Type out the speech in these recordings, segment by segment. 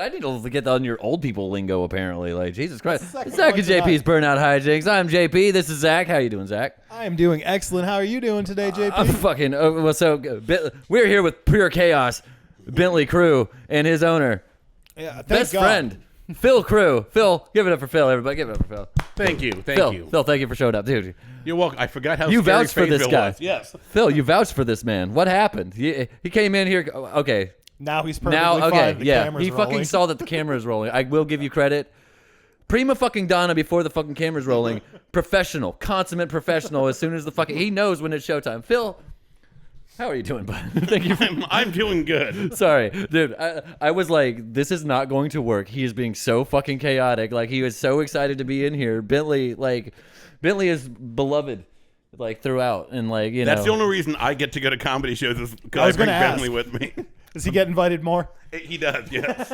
I need to get on your old people lingo. Apparently, like Jesus Christ. Zach and JP's Burnout Hijinks. I'm JP. This is Zach. How you doing, Zach? I am doing excellent. How are you doing today, JP? I'm fucking. We're here with pure chaos. Bentley Kruh and his owner, best friend, Phil Kruh. Phil, give it up for Phil, everybody. Give it up for Phil. Thank you. Phil, thank you for showing up, dude. You're welcome. I forgot how you vouched for this guy. Was. Yes. Phil, you vouched for this man. What happened? He came in here. Okay. Now he's perfectly fine. The camera's he rolling. fucking saw that the camera is rolling. I will give you credit. Prima fucking donna before the fucking camera's rolling. Professional. Consummate professional as soon as the fucking... He knows when it's showtime. Phil... How are you doing, bud? Thank you. I'm doing good. Sorry, dude. I was like, this is not going to work. He is being so fucking chaotic. Like, he was so excited to be in here. Bentley is beloved, like, throughout. And, like, you know. That's the only reason I get to go to comedy shows is because I bring Bentley with me. Does he get invited more? He does, yes.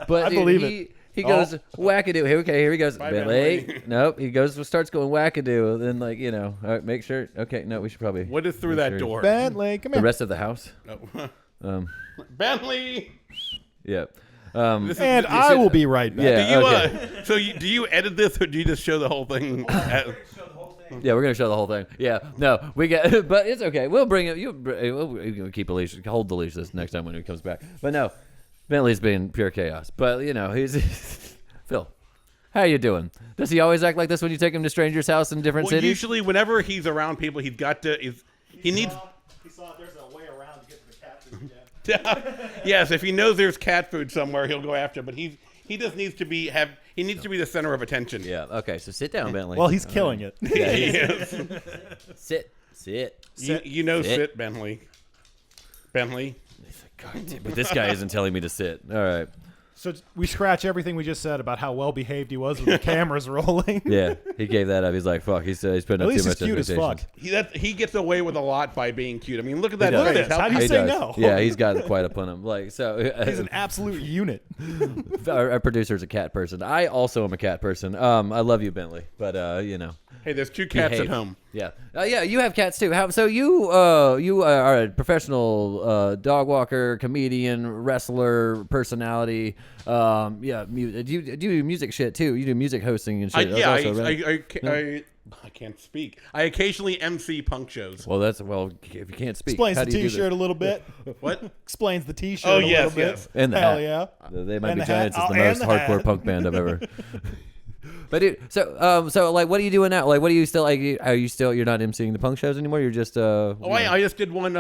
But I believe it. He goes wackadoo. Okay, here he goes. Bye, Bentley. Nope. He starts going wackadoo. Then, like, you know, all right, make sure. Okay, no, we should probably. What is through that door? Bentley, come here. The rest of the house. Oh. Bentley. Yeah. And I will be right back. Yeah. Do you edit this or do you just show the whole thing? Yeah, we're gonna show the whole thing. Yeah, no, we get, but it's okay. We'll bring it. We'll keep a leash, hold the leash this next time when he comes back. But no, Bentley's being pure chaos. But you know, he's Phil. How you doing? Does he always act like this when you take him to strangers' house in different cities? Usually, whenever he's around people, he's got to. He needs. He saw there's a way around to get to the cat food. Yes, if he knows there's cat food somewhere, he'll go after it. But he just needs to be He needs to be the center of attention. Yeah. Okay. So sit down, Bentley. Well, he's killing it. Yeah, he is. Sit. Sit, Bentley. Bentley. God damn, but this guy isn't telling me to sit. All right. So we scratch everything we just said about how well behaved he was with the cameras rolling. Yeah, he gave that up. He's like, fuck. He's putting up too much cute as fuck. He gets away with a lot by being cute. I mean, look at that does. face. How do you say no? Yeah, he's got quite a pun him. Like, so he's an absolute unit. Our producer's a cat person. I also am a cat person. I love you, Bentley, but you know. Hey, there's 2 cats at home. Yeah, yeah, you have cats too. So you are a professional dog walker, comedian, wrestler, personality. Yeah, do you do music shit too? You do music hosting and shit. I can't speak. I occasionally MC punk shows. Well, if you can't speak, explains the T-shirt a little bit. What? Explains the T-shirt. Oh, a little bit. yes. And the hell hat. Yeah. They might and be the Giants. It's the hat. most hardcore punk band I've ever. But dude, so like, what are you doing now? Like, what are you still like? You're not emceeing the punk shows anymore? You're just I just did one.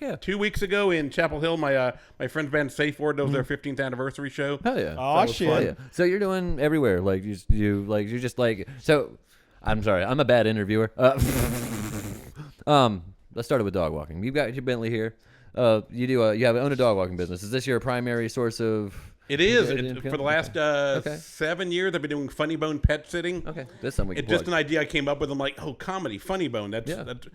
Yeah. 2 weeks ago in Chapel Hill, my friend's band Safe Word does their 15th anniversary show. Hell yeah! Oh shit! Yeah. So you're doing everywhere, like you're just like so. I'm sorry, I'm a bad interviewer. Let's start with dog walking. You've got your Bentley here. You own a dog walking business. Is this your primary source of? It is. For the last 7 years, I've been doing Funny Bone pet sitting. Okay, that's something we can It's just an idea I came up with. I'm like, comedy, Funny Bone. That's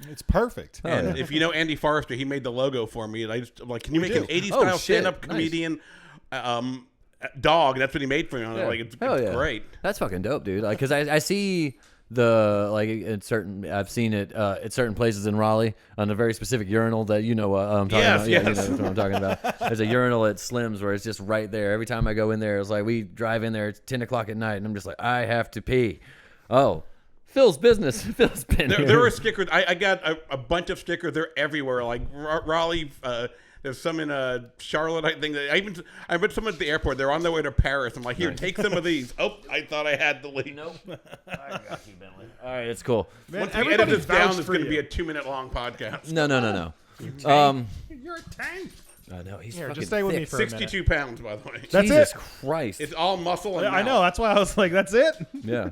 it's perfect. And if you know Andy Forrester, he made the logo for me. And I'm like, can you make an 80s style stand-up comedian dog? That's what he made for me. Like, it's great. That's fucking dope, dude. Like, because I see I've seen it at certain places in Raleigh on a very specific urinal that you know what I'm talking about. Yeah, you know what I'm talking about. There's a urinal at Slim's where it's just right there. Every time I go in there, it's like we drive in there. It's 10 o'clock at night, and I'm just like, I have to pee. Oh, Phil's business. Phil's been here. There are stickers. I got a bunch of stickers. They're everywhere. Like Raleigh. There's some in Charlotte, I think. I put some at the airport. They're on their way to Paris. I'm like, here, take some of these. Oh, I thought I had the lead. Nope. I got you, Bentley. All right, it's cool. Man, once we edit this down, it's going to be a 2-minute long podcast. No. You're a tank. I know he's here, fucking just stay with thick. me for a minute. 62 pounds, by the way. That's Jesus it. Christ. It's all muscle and I know. That's why I was like, that's it. Yeah.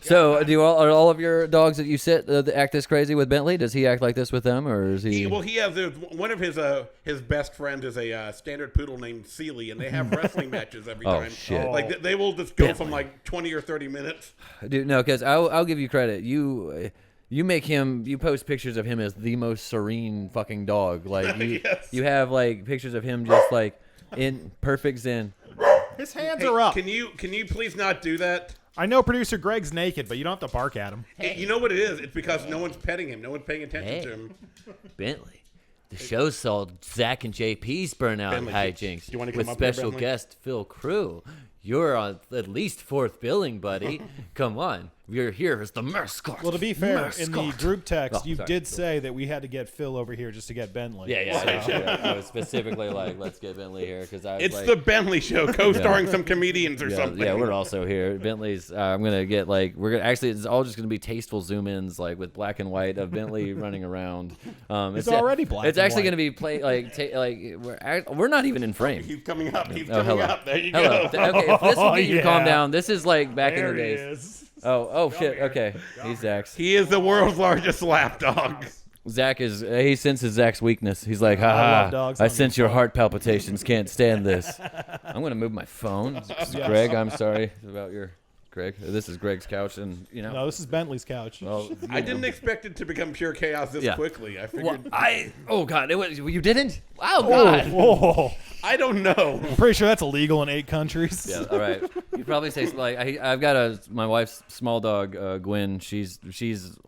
So, are all of your dogs that you sit act this crazy with Bentley? Does he act like this with them, or is he? He has one of his best friends is a standard poodle named Sealy, and they have wrestling matches every time. Oh shit! Like they will just go from like 20 or 30 minutes. Dude, no, because I'll give you credit. You make him. You post pictures of him as the most serene fucking dog. Like you have like pictures of him just like in perfect zen. His hands are up. Can you please not do that? I know producer Greg's naked, but you don't have to bark at him. Hey, you know what it is? It's because no one's petting him. No one's paying attention to him. Bentley, The show saw Zach and JP's burnout Bentley, hijinks you wanna come with up here, special Bentley? guest Phil Kruh. You're on at least fourth billing, buddy. Come on. You're here as the mascot. Well, to be fair, in the Mascot. group text, you sorry. did say that we had to get Phil over here just to get Bentley. Yeah. I was specifically like, let's get Bentley here because I was It's like, the Bentley Show, co-starring some comedians or something. Yeah, we're also here. Bentley's. I'm gonna get like we're gonna actually. It's all just gonna be tasteful zoom-ins, like with black and white of Bentley running around. It's already black It's and actually white. gonna be we're not even in frame. He's coming up. He's Oh, coming hello. up. There you Hello. go. Okay, if this will get you yeah. calm down. This is like back There in the he days. is. Oh shit. Okay, he's Zach's. He is the world's largest lapdog. Zach is. He senses Zach's weakness. He's like, I love haha. dogs. I I'm sense your heart palpitations. Can't stand this. I'm gonna move my phone. Greg, I'm sorry about your. Greg, this is Greg's couch, and you know. No, this is Bentley's couch. Well, I didn't expect it to become pure chaos this Yeah. quickly. I Well, figured. oh god, it was you didn't? Oh god. Whoa. I don't know. I'm pretty sure that's illegal in 8 countries. Yeah, all right. You probably say like I've got my wife's small dog Gwen. She's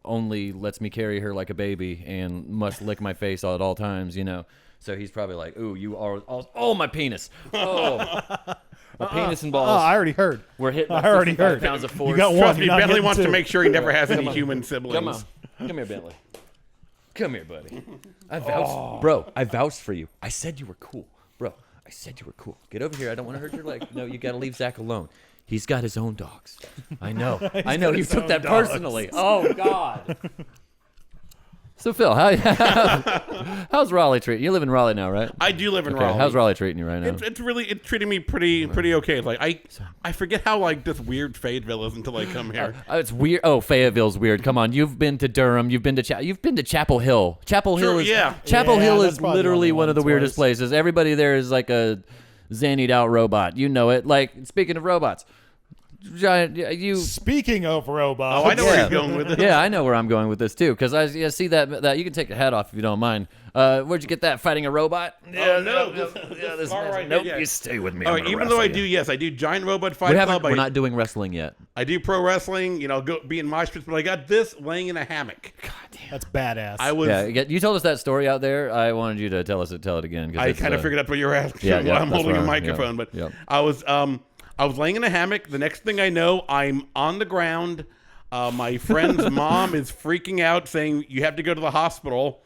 only lets me carry her like a baby and must lick my face at all times. You know, so he's probably like, ooh, you are my penis. Oh. My penis and balls. Oh, I already heard. We're hitting. I already 55 heard. pounds of force. You got one. Trust me, You're not Bentley getting wants to 2. make sure he never has any human siblings. Come on, come here, Bentley. Come here, buddy. I vouched, bro. I vouched for you. I said you were cool, bro. I said you were cool. Get over here. I don't want to hurt your leg. No, you got to leave Zach alone. He's got his own dogs. I know. I know. got You his took own that dogs. personally. Oh God. So Phil, how's Raleigh treating you? You live in Raleigh now, right? I do live in Okay. Raleigh. How's Raleigh treating you right now? It's treating me pretty okay. Like I forget how like this weird Fayetteville is until I come here. It's weird. Oh, Fayetteville's weird. Come on, you've been to Durham. You've been to Chapel Hill. Chapel Hill is yeah. Chapel Yeah, Hill that's is probably the literally only one one of the that's weirdest worse. places. Everybody there is like a zanied out robot. You know it. Like speaking of robots, giant. You. Speaking of robots. Oh, I know where you're going with it. Yeah, I know where I'm going with this too. Because I see that you can take your hat off if you don't mind. Where'd you get that? Fighting a robot? Oh, no. This far right Nope. here, yeah. You stay with me. All I'm right, gonna even though I wrestle do, you. yes, I do Giant Robot Fight Club. We're not doing wrestling yet. I do pro wrestling. You know, be in mosh pits, but I got this laying in a hammock. That's badass. I was. Yeah, you told us that story out there. I wanted you to tell it again. 'Cause I it's, kind of figured that's what you were asking. yeah, while I'm that's holding a right, microphone, yeah, but yeah. I was laying in a hammock. The next thing I know, I'm on the ground. My friend's mom is freaking out, saying you have to go to the hospital.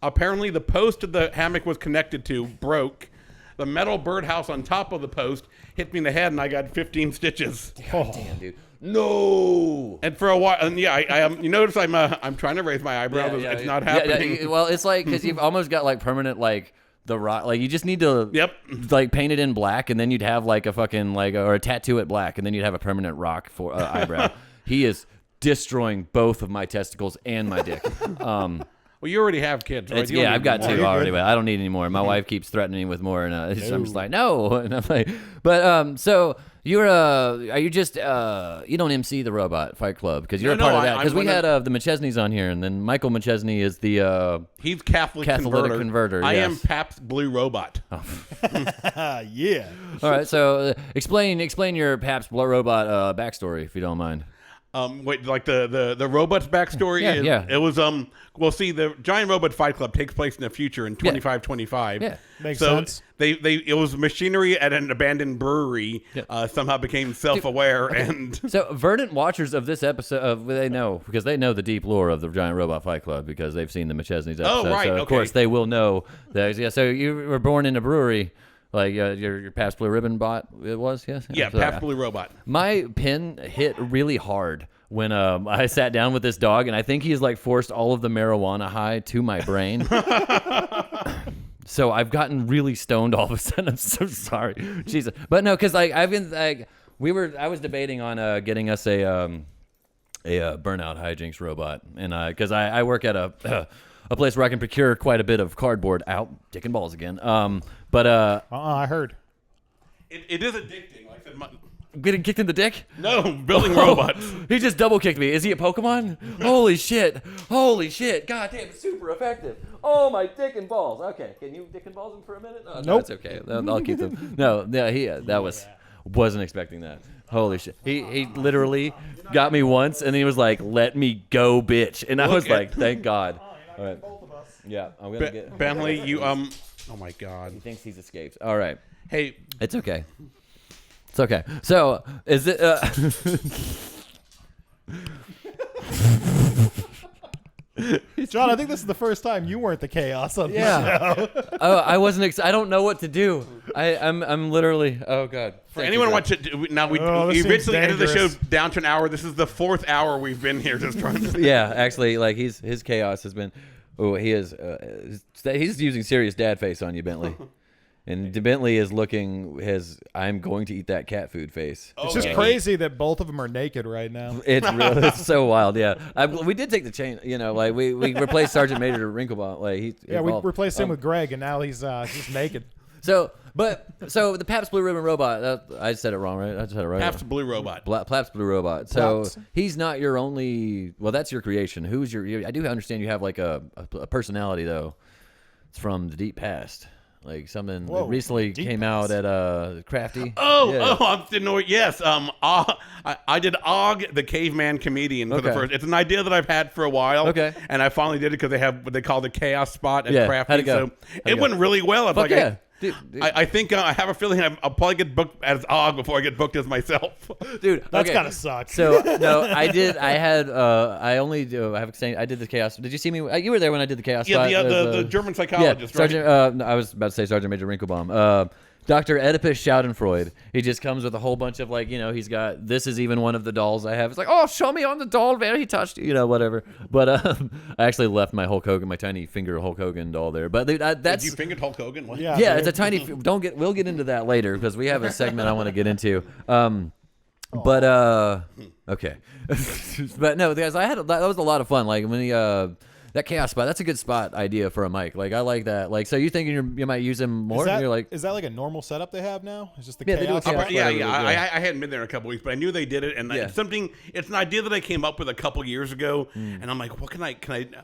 Apparently, the post the hammock was connected to broke. The metal birdhouse on top of the post hit me in the head, and I got 15 stitches. Damn, dude. No. And for a while, and yeah, I you notice I'm trying to raise my eyebrows. It's not happening. Well, it's like because you've almost got like permanent like the rock. Like you just need to Yep. like paint it in black, and then you'd have like a fucking like or a tattoo it black, and then you'd have a permanent rock for eyebrow. He is destroying both of my testicles and my dick. Well, you already have kids, right? You don't I've need got more. 2 already, but I don't need any more. My wife keeps threatening me with more, and I'm just like, no. And I'm like, but so you're are you just you don't MC the Robot Fight Club because you're No, a part of no, that because we I'm had the McChesneys on here, and then Michael McChesney is the He's Catholic Catalytic converter. converter, I am yes. Pabst Blue Robot. Yeah. all right. So explain your Pabst Blue Robot backstory if you don't mind. Wait, like the robot's backstory Yeah, is yeah. it was well, see, the Giant Robot Fight Club takes place in the future in 2525. Yeah. Makes so sense. it was machinery at an abandoned brewery. Somehow became self-aware and So verdant watchers of this episode, they know because they know the deep lore of the Giant Robot Fight Club because they've seen the McChesney's episode. right, So of okay. course they will know that. Yeah. So you were born in a brewery, like your Pabst Blue Ribbon bot. It was yes. yeah, So, Pabst Blue Robot. My pin hit really hard when I sat down with this dog, and I think he's like forced all of the marijuana high to my brain. So I've gotten really stoned all of a sudden. I'm so sorry, Jesus. But no, because like I've been like I was debating on getting us a burnout hijinks robot, and because I work at a place where I can procure quite a bit of cardboard. Out, dick and balls again. I heard. It is addicting. Like I said, Getting kicked in the dick. no, building robots. He just double kicked me. Is he a Pokemon? Holy shit. Holy shit. God damn, it's super effective. Oh, my dick and balls. Okay, can you dick and balls him for a minute? Oh, no, Nope. it's okay. I'll keep them. No, yeah, wasn't expecting that. Holy shit. He literally got me once, and he was like, let me go, bitch. And I was like, thank God. All right. Both of us. Yeah, I'm gonna get Bentley. You Oh my God. He thinks he's escaped. All right, Hey, it's okay. It's okay. So is it? John, I think this is the first time you weren't the chaos on the Yeah. show. Oh, I wasn't. I don't know what to do. I'm literally. Oh God. for anyone watch it now, we this originally seems ended the show dangerous. down to an hour. This is the 4th hour we've been here just trying to. Yeah, actually, like his chaos has been. Oh, he is. He's using serious dad face on you, Bentley. And Bentley is looking his I'm going to eat that cat food face. It's just crazy that both of them are naked right now. It's really, it's so wild, yeah. We did take the chain, like we replaced Sergeant Major Rinkelbaum. Like we Replaced him with Greg, and now he's naked. So the Pabst Blue Ribbon Robot. I said it wrong, right? I said it right. Pabst Blue Robot. Pabst Blue Robot. So Pabst. he's not your only. Well, that's your creation. Who's your? I do understand you have like a personality though. It's from the deep past. Like something that recently deep came out at Crafty. I didn't know. Yes, I did Og, the caveman comedian for the first. It's an idea that I've had for a while. Okay. And I finally did it because they have what they call the chaos spot at Yeah, Crafty. how'd it go? So it went really well. It's Fuck like yeah. Dude. I think I have a feeling I'll probably get booked as Og before I get booked as myself. Dude, That's okay. gotta suck. So no, I did. I had. I only do. I have saying. I did the chaos. Did you see me? You were there when I did the chaos. Yeah, spot. the German psychologist. Yeah, right? Sergeant. I was about to say Sergeant Major Rinkelbaum. Dr. Oedipus Schadenfreude. He just comes with a whole bunch of he's got. This is even one of the dolls I have. It's like, oh, show me on the doll where he touched you, whatever. But I actually left my Hulk Hogan, my tiny finger Hulk Hogan doll there. But dude, that's. Did you fingered Hulk Hogan? What? Yeah, Yeah, dude. it's a tiny. We'll get into that later because we have a segment I want to get into. Okay, but no, guys, that was a lot of fun. Like when that chaos spot, that's a good spot idea for a mic. Like I like that. Like so, you thinking you might use him more? Is that like a normal setup they have now? It's just the Yeah, they do a chaos. chaos spot? Yeah. Yeah. I hadn't been there in a couple weeks, but I knew they did it, and it's an idea that I came up with a couple years ago, and I'm like, what can I?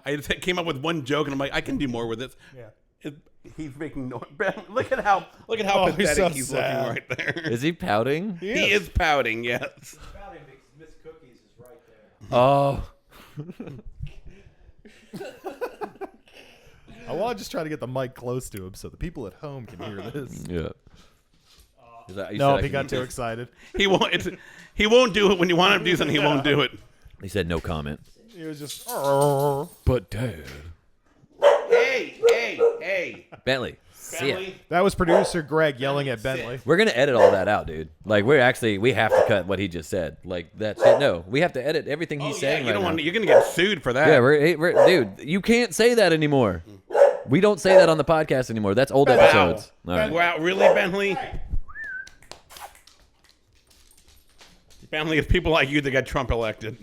I just came up with one joke, and I'm like, I can do more with this. Yeah. He's making noise. Look at how he's pathetic so he's sad. looking right there. Is he pouting? He is pouting. Yes. Pouting because Miss Cookies is right there. Oh. I want to just try to get the mic close to him so the people at home can hear this. Yeah. No, he got too excited. He won't do it when you want him to do something. He won't do it. He said no comment. He was just. But Dad. Hey. Bentley. See ya. Bentley. That was producer Greg yelling at Bentley. We're gonna edit all that out, dude. Like we have to cut what he just said. Like that shit. No, we have to edit everything he's saying. You don't right want. now. You're gonna get sued for that. Yeah, we're dude. You can't say that anymore. We don't say that on the podcast anymore. That's old episodes. All right. Wow, really, Bentley? Bentley, it's people like you that got Trump elected.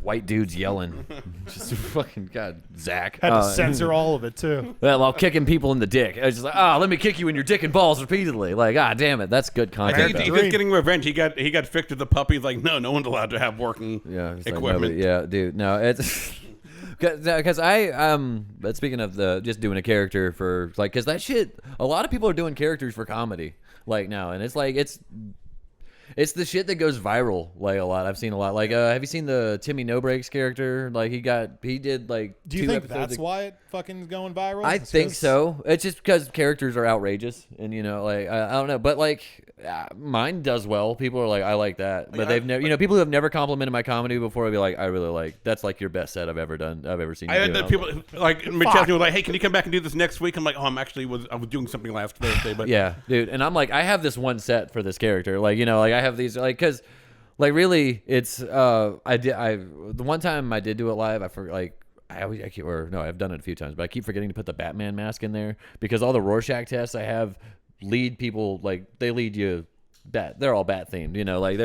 White dudes yelling. Just fucking God, Zach. Had to censor all of it too. Well, while kicking people in the dick. I was just like, let me kick you in your dick and balls repeatedly. Like, damn it, that's good content. He's just getting revenge. He got fixed with the puppy. He's like, no one's allowed to have working it's like, equipment. yeah, dude. No, it's because but speaking of just doing a character for because that shit, a lot of people are doing characters for comedy like now, and it's like it's the shit that goes viral like a lot. I've seen a lot. Like, have you seen the Timmy No Breaks character? Like he did like. Do you 2 think episodes that's why it fucking is going viral? I think so. It's just because characters are outrageous, and like I don't know, but like mine does well. People are like, I like that, but they've never, people who have never complimented my comedy before will be like, I really like that's like your best set I've ever done. I've ever seen. I You had do. the people like McChesney was like, hey, can you come back and do this next week? I'm like, oh, I was doing something last Thursday, but Yeah, dude, and I'm like, I have this one set for this character, like like I have these like because like really it's the one time I did do it live, I forgot like. I've done it a few times, but I keep forgetting to put the Batman mask in there because all the Rorschach tests I have lead people like they lead you they're all bat themed, like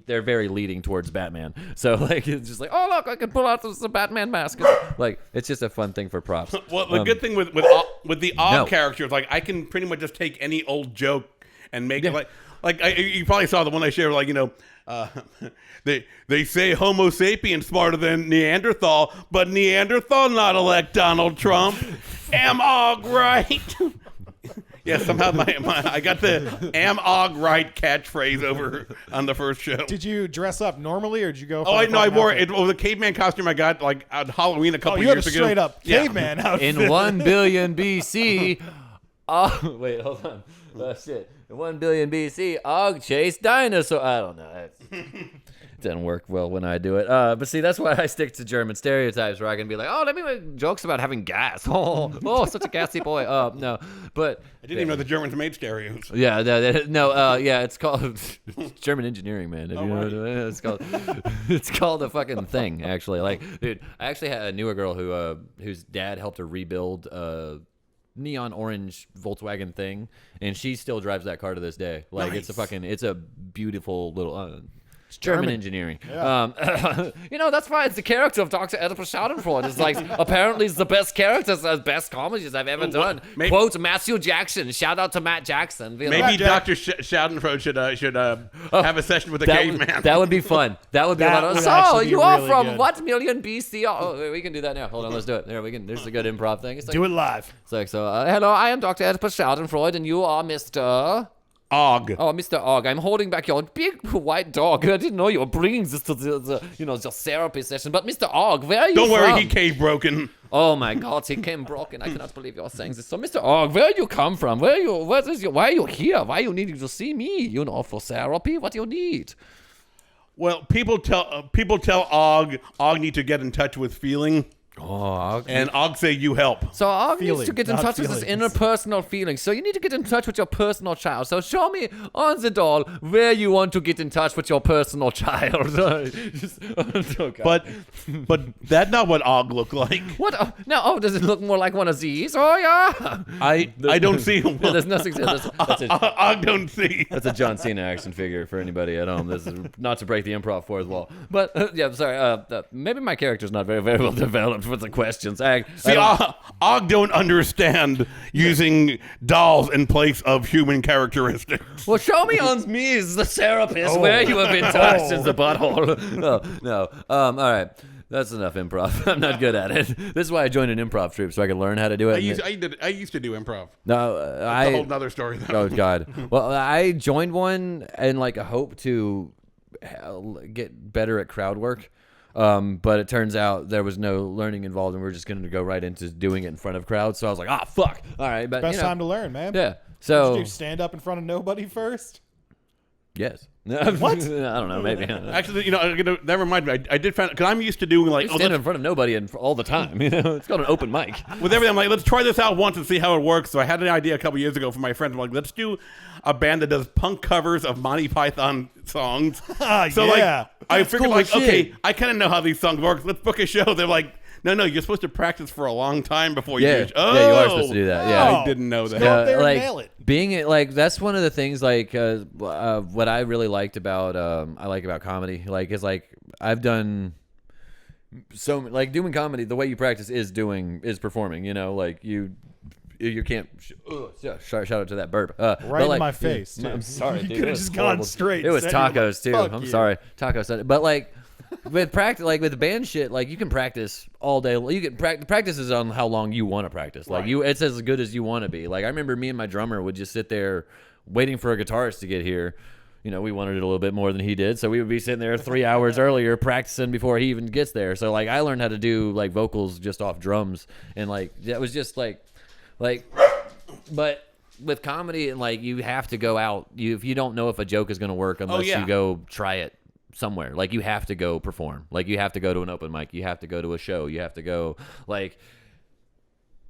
they're very leading towards Batman. So like it's just like, oh look, I can pull out the Batman mask. Like it's just a fun thing for props. Well, the good thing with the Og characters, like I can pretty much just take any old joke and make it like you probably saw the one I shared, like they say Homo sapien smarter than Neanderthal, but Neanderthal not elect Donald Trump. Am Og right? Yeah, somehow I got the "am og right" catchphrase over on the first show. Did you dress up normally, or did you go? Oh, for I know. I wore outfit? it was a caveman costume I got like on Halloween a couple You had a years ago. straight up Yeah. caveman outfit. In 1 billion BC, wait, hold on. Shit. In 1 billion BC, Og chased dinosaur. I don't know. It doesn't work well when I do it. But see, that's why I stick to German stereotypes, where I can be like, oh, let me make jokes about having gas. Oh, such a gassy boy. No, but I didn't even know the Germans made stereos. yeah, yeah, it's called German engineering, man. If you know what I mean. It's called a fucking thing, actually. Like, dude, I actually knew a girl whose dad helped her rebuild neon orange Volkswagen thing, and she still drives that car to this day. Like, Nice. it's a beautiful little German engineering. Yeah. That's why it's the character of Dr. Oedipus Schadenfreude. It's like, apparently it's the best characters, the best comedies I've ever done. maybe- Quote Matthew Jackson. Shout out to Matt Jackson. Maybe Dr. Schadenfreude should have a session with the caveman. That would be fun. That would be That a lot of would So, actually be you are really from good. what million BC? Oh, we can do that now. Hold on, let's do it. There, we can. There's a good improv thing. It's like, Do it live. It's like, hello, I am Dr. Oedipus Schadenfreude, and you are Mr. Og. Oh, Mr. Og, I'm holding back your big white dog. I didn't know you were bringing this to the therapy session. But Mr. Og, where are you Don't from? worry, he cave broken. Oh my God, he came broken. I cannot believe you're saying this. So, Mr. Og, where you come from? Why are you here? Why are you needing to see me? For therapy? What do you need? Well, people tell Og need to get in touch with feeling, Oh, and Og say you help. So Og needs to Feeling, get in not touch with his feelings. interpersonal feelings. So you need to get in touch with your personal child. So show me on the doll where you want to get in touch with your personal child. Oh, God. But that's not what Og looked like. What? Does it look more like one of these? Oh, yeah. I don't see him. Yeah, there's nothing. That's Og don't see. a John Cena action figure for anybody at home. This is not to break the improv fourth wall. But, yeah, sorry. Maybe my character's not very, very well developed with the questions. See, Og don't understand using dolls in place of human characteristics. Well, show me on me as the therapist where you have been touched in the butthole. No. All right. That's enough improv. I'm not good at it. This is why I joined an improv troupe, so I can learn how to do it. I used to do improv. No, That's a whole nother story, though. Oh God. Well, I joined one in like a hope to get better at crowd work. But it turns out there was no learning involved, and we were just going to go right into doing it in front of crowds. So I was like, fuck. All right. But, Best time to learn, man. Yeah. Did So, you stand up in front of nobody first? yes. What? I don't know. Maybe. Actually, that reminds me. I did find because I'm used to doing like Stand in front of nobody and all the time. It's called an open mic. with everything. I'm like, let's try this out once and see how it works. So I had an idea a couple years ago for my friends. I'm like, let's do a band that does punk covers of Monty Python songs. So yeah. like, I figured cool like, as shit. okay, I kind of know how these songs work. Let's book a show. They're like, no, you're supposed to practice for a long time before you Yeah. do. Yeah, you are supposed to do that. Yeah. I didn't know that. Go up there and like nail it. being it like that's one of the things like what I really liked about about comedy is like I've done so like doing comedy the way you practice is performing, like you can't shout out to that burp Right in my face, too. I'm sorry, You dude, could've it was just gone horrible. straight It was and said, tacos too. "Fuck I'm you." sorry, tacos, but like with practice, like with the band shit, like you can practice all day. You can practice is on how long you want to practice. Like it's as good as you want to be. Like I remember me and my drummer would just sit there waiting for a guitarist to get here. We wanted it a little bit more than he did, so we would be sitting there 3 hours earlier practicing before he even gets there. So like I learned how to do like vocals just off drums, and like that was just like, but with comedy and like you have to go out. If you don't know if a joke is gonna work unless you go try it somewhere. Like you have to go perform. Like you have to go to an open mic. You have to go to a show. You have to go like.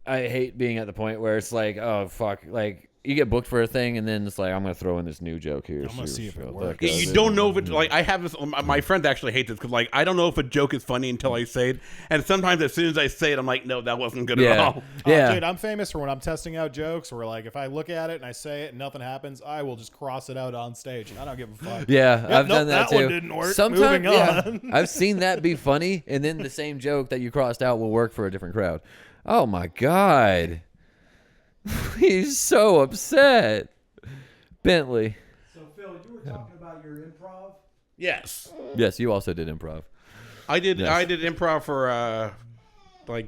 I hate being at the point where it's like, oh fuck, like you get booked for a thing and then it's like I'm gonna throw in this new joke here. I'm gonna see if it works. Yeah, you don't know if it's like I have this. My friends actually hate this because like I don't know if a joke is funny until I say it, and sometimes as soon as I say it, I'm like, no, that wasn't good at all. Yeah. Dude, I'm famous for when I'm testing out jokes where like if I look at it and I say it and nothing happens, I will just cross it out on stage. I don't give a fuck. Yeah, I've nope, done that too. one didn't work. Sometimes, Moving on. I've seen that be funny, and then the same joke that you crossed out will work for a different crowd. Oh my God, he's so upset. Bentley. So, Phil, you were talking about your improv. Yes, Yes, you also did improv. I did. Yes. I did improv for like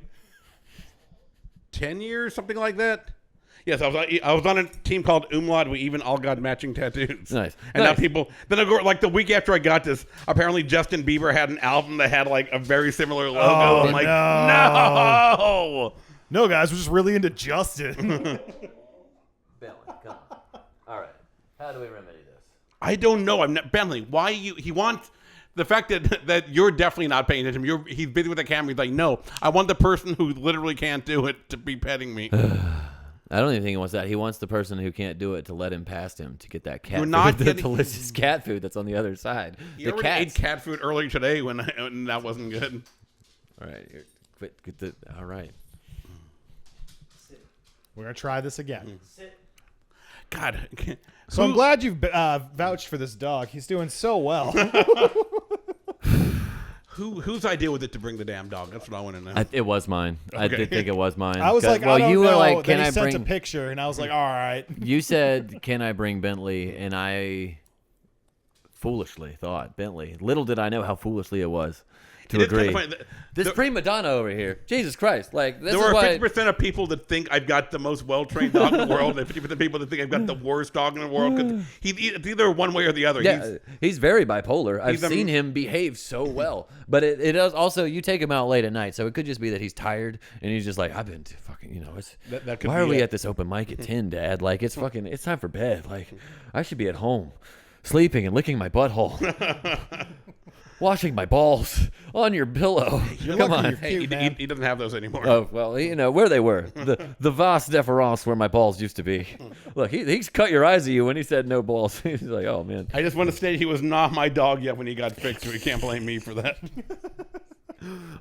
10 years, something like that. Yes, I was on a team called Umlaut. We even all got matching tattoos. Nice. And Nice. now people. Then I go like the week after I got this. Apparently Justin Bieber had an album that had like a very similar logo. Oh, I'm like, no. no. No, guys, we're just really into Justin. Bentley, come on. All right. How do we remedy this? I don't know. I'm not Bentley. Why you? He wants the fact that you're definitely not paying attention. He's busy with the camera. He's like, no, I want the person who literally can't do it to be petting me. I don't even think he wants that. He wants the person who can't do it to let him past him to get that cat You're food, not the getting- delicious cat food that's on the other side. He The already cats. ate cat food earlier today when that wasn't good. All right. All right. We're going to try this again. God. So I'm glad you've vouched for this dog. He's doing so well. Whose idea was it to bring the damn dog? That's what I want to know. It was mine. I Okay. did think it was mine. I was like, well, I don't you know. were like, Then can he I sent bring? a picture, and I was like, all right. You said, can I bring Bentley? And I foolishly thought Bentley. Little did I know how foolishly it was to It is kinda agree. funny. This prima donna over here, Jesus Christ! Like this There is are why. 50% of people that think I've got the most well-trained dog in the world, and 50% of people that think I've got the worst dog in the world. 'Cause it's either one way or the other. Yeah, he's very bipolar. I've he's a- seen him behave so well, but it does also. You take him out late at night, so it could just be that he's tired and he's just like, I've been fucking, it's. That could Why be are we it. at this open mic at 10, Dad? Like it's fucking. It's time for bed. Like I should be at home, sleeping and licking my butthole. Washing my balls on your pillow. Come on. Hey, Cute, man. he doesn't have those anymore. Oh well, where they were, the vas deferens where my balls used to be. Look, he's cut your eyes at you when he said no balls. He's like, oh man. I just want to state he was not my dog yet when he got fixed, so he can't blame me for that.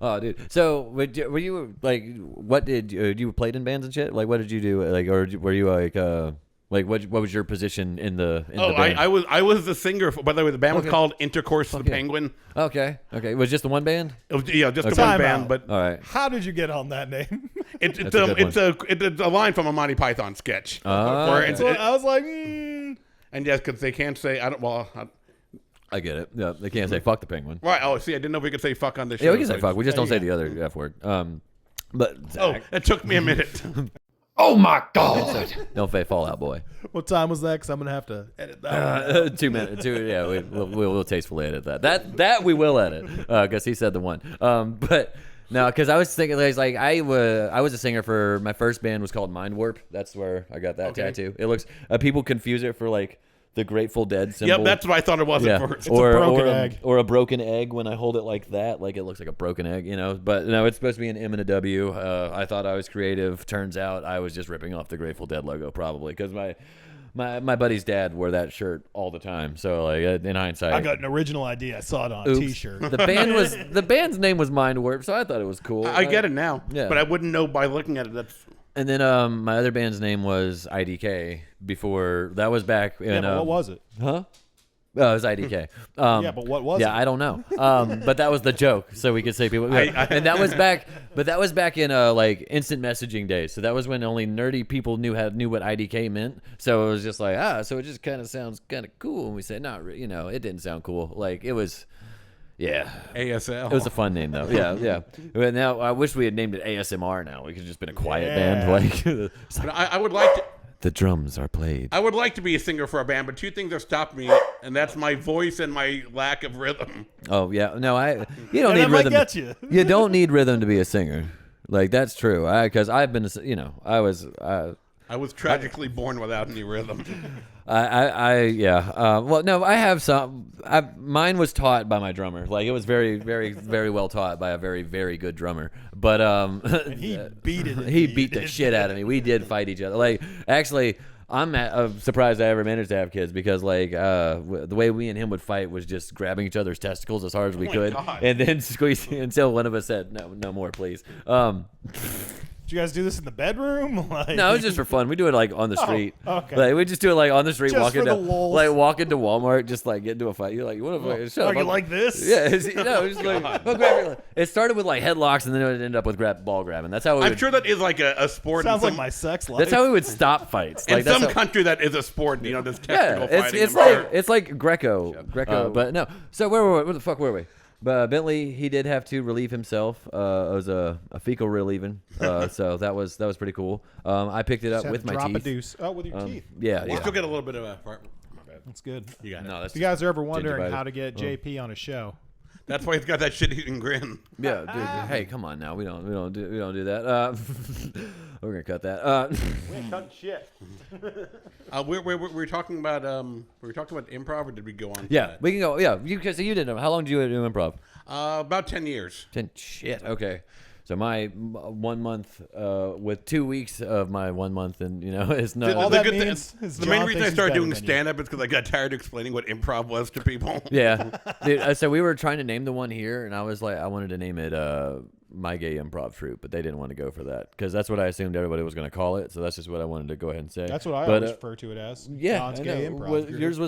Oh, dude. So were you like, what did you played in bands and shit? Like, what did you do? Like, or were you like what was your position in the the band? I was the singer. By the way, the band was Okay. called Intercourse of the yeah. Penguin. Okay. It was just the one band. It was, just the Okay. one Time band, out. but All right. How did you get on that name? it's That's a good it's a line from a Monty Python sketch. Ah. Where it's- So it- I was like, and yes, because they can't say I don't. Well, I get it. Yeah, they can't say fuck the penguin. right. Oh, see, I didn't know we could say fuck on this show. Yeah, we can say so fuck. We just don't say yeah. the other F word. But Oh, Zach, it took me a minute. Oh my God! don't say Fallout Boy. what time was that? Because I'm going to have to edit that. one. 2 minutes. Yeah, we'll tastefully edit that. That we will edit because he said the one. But no, because I was thinking like I was a singer for my first band was called Mind Warp. That's where I got that tattoo. It looks people confuse it for like the Grateful Dead symbol. Yep, that's what I thought it was at first. a broken egg. or a broken egg when I hold it like that, like it looks like a broken egg, But no, it's supposed to be an M and a W. I thought I was creative. Turns out I was just ripping off the Grateful Dead logo, probably because my buddy's dad wore that shirt all the time. So like in hindsight, I got an original idea. I saw it on a oops. T-shirt. The band's name was Mind Warp, so I thought it was cool. I get it now, Yeah. but I wouldn't know by looking at it. That's And then my other band's name was IDK. Before that was back in. Yeah, but what was it? Huh? Oh, it was IDK. Yeah, but what was Yeah, it? I don't know. But that was the joke, so we could say people. And that was back, but that was back in like instant messaging days. So that was when only nerdy people knew what IDK meant. So it was just like so it just kind of sounds kind of cool. And we said, not, it didn't sound cool. Like it was. Yeah, ASL. it was a fun name though. Yeah. But now I wish we had named it ASMR. Now we could have just been a quiet band. Like it's like, But I would like to. the drums are played. I would like to be a singer for a band, but two things have stopped me, and that's my voice and my lack of rhythm. Oh yeah, no, you don't And need that might rhythm. get you. You don't need rhythm to be a singer. Like that's true. Because I've been, I was. I was tragically born without any rhythm. Well, no, I have some. Mine was taught by my drummer. Like it was very, very, very well taught by a very, very good drummer. But And he beat it. he beat the shit out of me. We did fight each other. Like actually, I'm surprised I ever managed to have kids because like the way we and him would fight was just grabbing each other's testicles as hard as we my could, God. and then squeezing until one of us said no more, please. Did you guys do this in the bedroom? Like, No, it was just for fun. We do it like on the street. okay. Like we just do it like on the street, Just walking for the to lulz. like walk into Walmart, just like get into a fight. You're like, you want to shut Are up? you I'm- like this? Yeah, it's just like oh, grab your, it started with like headlocks and then it would end up with ball grabbing. That's how we I'm would, sure that is like a sport. Sounds in like some, my sex life. that's how we would stop fights. in Like that's some how, country that is a sport. This yeah, technical fighting. it's I'm sure. like Greco, but no. So where the fuck were we? But Bentley, he did have to relieve himself. It was a fecal relieving, so that was pretty cool. I picked it up with my drop teeth. a deuce. Oh, with your teeth. Yeah, You yeah. still get a little bit of a fart. My bad. That's good. You got it. No, that's If you guys are ever wondering gingivitis. how to get JP on a show, That's why he's got that shit-eating grin. yeah, dude. Hey, come on now. We don't do that. We're gonna cut that. we ain't cutting shit. We're talking about improv, or did we go on? to Yeah, that? we can go. Yeah, because you didn't know. How long did you do improv? About 10 years. Shit. Okay. So my 1 month with 2 weeks of my 1 month, and it's not. All The that good thing- means is the main John reason I thinks he's started better doing than you. stand-up is because I got tired of explaining what improv was to people. Yeah, dude. So we were trying to name the one here, and I was like, I wanted to name it My Gay Improv Troupe, but they didn't want to go for that because that's what I assumed everybody was going to call it. So that's just what I wanted to go ahead and say. That's what I But, always refer to it as. Yeah, John's I gay know. improv. group. Yours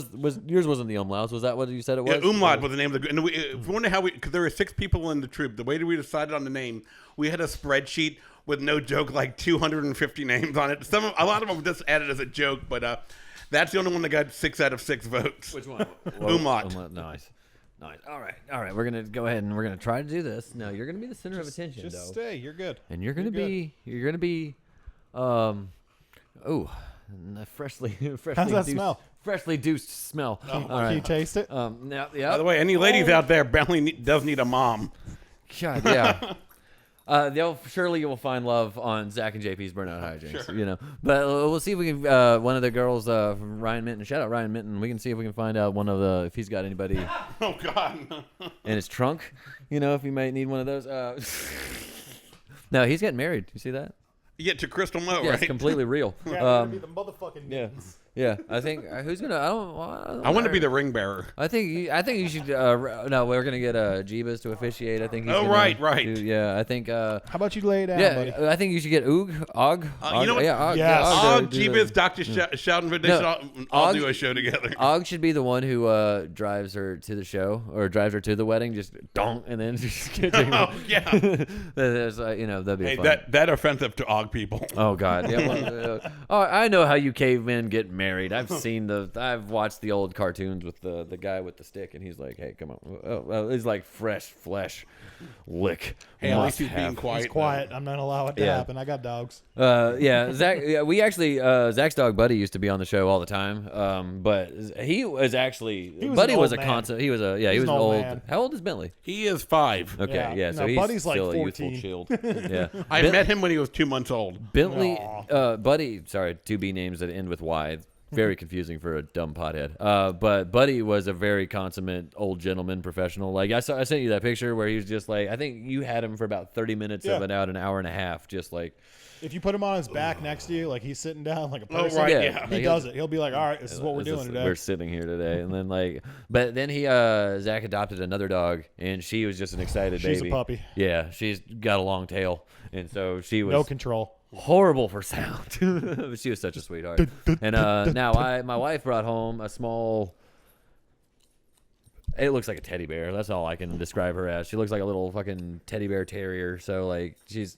wasn't the umlauts. Was that what you said it was? Yeah, Umlaut was the name of the group. And if you wonder how because there were 6 people in the troupe, the way that we decided on the name, we had a spreadsheet with no joke, like 250 names on it. A lot of them were just added as a joke, but that's the only one that got 6 out of 6 votes. Which one? Umlaut. Nice. All right. We're gonna go ahead and we're gonna try to do this. No, you're gonna be the center of attention, Just though. stay. You're good. And you're gonna good. be, freshly How's that deuced, smell? freshly deuced smell. All Can right. you taste it? Now, yeah. By the way, any ladies out there, Bentley does need a mom. God, yeah. Surely you will find love on Zach and JP's Burnout Hijinks, Sure. But we'll see if we can. One of the girls from Ryan Minton, shout out Ryan Minton. We can see if we can find out if he's got anybody Oh, God. in his trunk. If he might need one of those. No, he's getting married. You see that? You get to Crystal Mo, Yeah, right? it's completely real. Yeah, you're gonna be the motherfucking Yeah, mittens. yeah. I think who's gonna? I want to be the ring bearer. I think you should. No, we're gonna get Jeebus to officiate. I think. He's Oh, gonna right. yeah, I think. How about you lay it down, Yeah, buddy? I think you should get Og. You know what? Yeah, Og. Yes. Og, Og, Jeebus, Dr. Sheldon, they should all Og- do a show together. Og should be the one who drives her to the show or drives her to the wedding. Just don't, and then just get Oh, yeah. There's, that'd be Hey, fun. that offensive to Og people. Oh God! Yeah, well, I know how you cavemen get married. I've watched the old cartoons with the guy with the stick, and he's like, "Hey, come on!" It's like fresh flesh, lick. Hey, at must least he's being have. quiet. He's quiet. I'm not allowing it to Yeah. happen. I got dogs. Yeah, Zach. Yeah, we actually Zach's dog Buddy used to be on the show all the time. But he was actually was Buddy an was old a man. concept. He was he He's was an an old old. man. How old is Bentley? He is 5. Okay, Yeah. yeah. So No, he's Buddy's like still a 14. youthful child. Yeah, I met him when he was 2 months old. Bentley, Aw. Buddy, sorry, 2B names that end with Y. Very confusing for a dumb pothead. But Buddy was a very consummate old gentleman professional. Like I sent you that picture where he was just like, I think you had him for about 30 minutes Yeah. of an hour and a half, just like. If you put him on his back next to you, like he's sitting down like a person, right, Yeah, yeah. he like, does it. He'll be like, "All right, this is what we're This doing is- today." We're sitting here today, and then but then Zach adopted another dog, and she was just an excited She's a baby. puppy. Yeah, she's got a long tail, and so she was No control. horrible for sound. But she was such a sweetheart. And now my wife brought home a small. It looks like a teddy bear. That's all I can describe her as. She looks like a little fucking teddy bear terrier. So like she's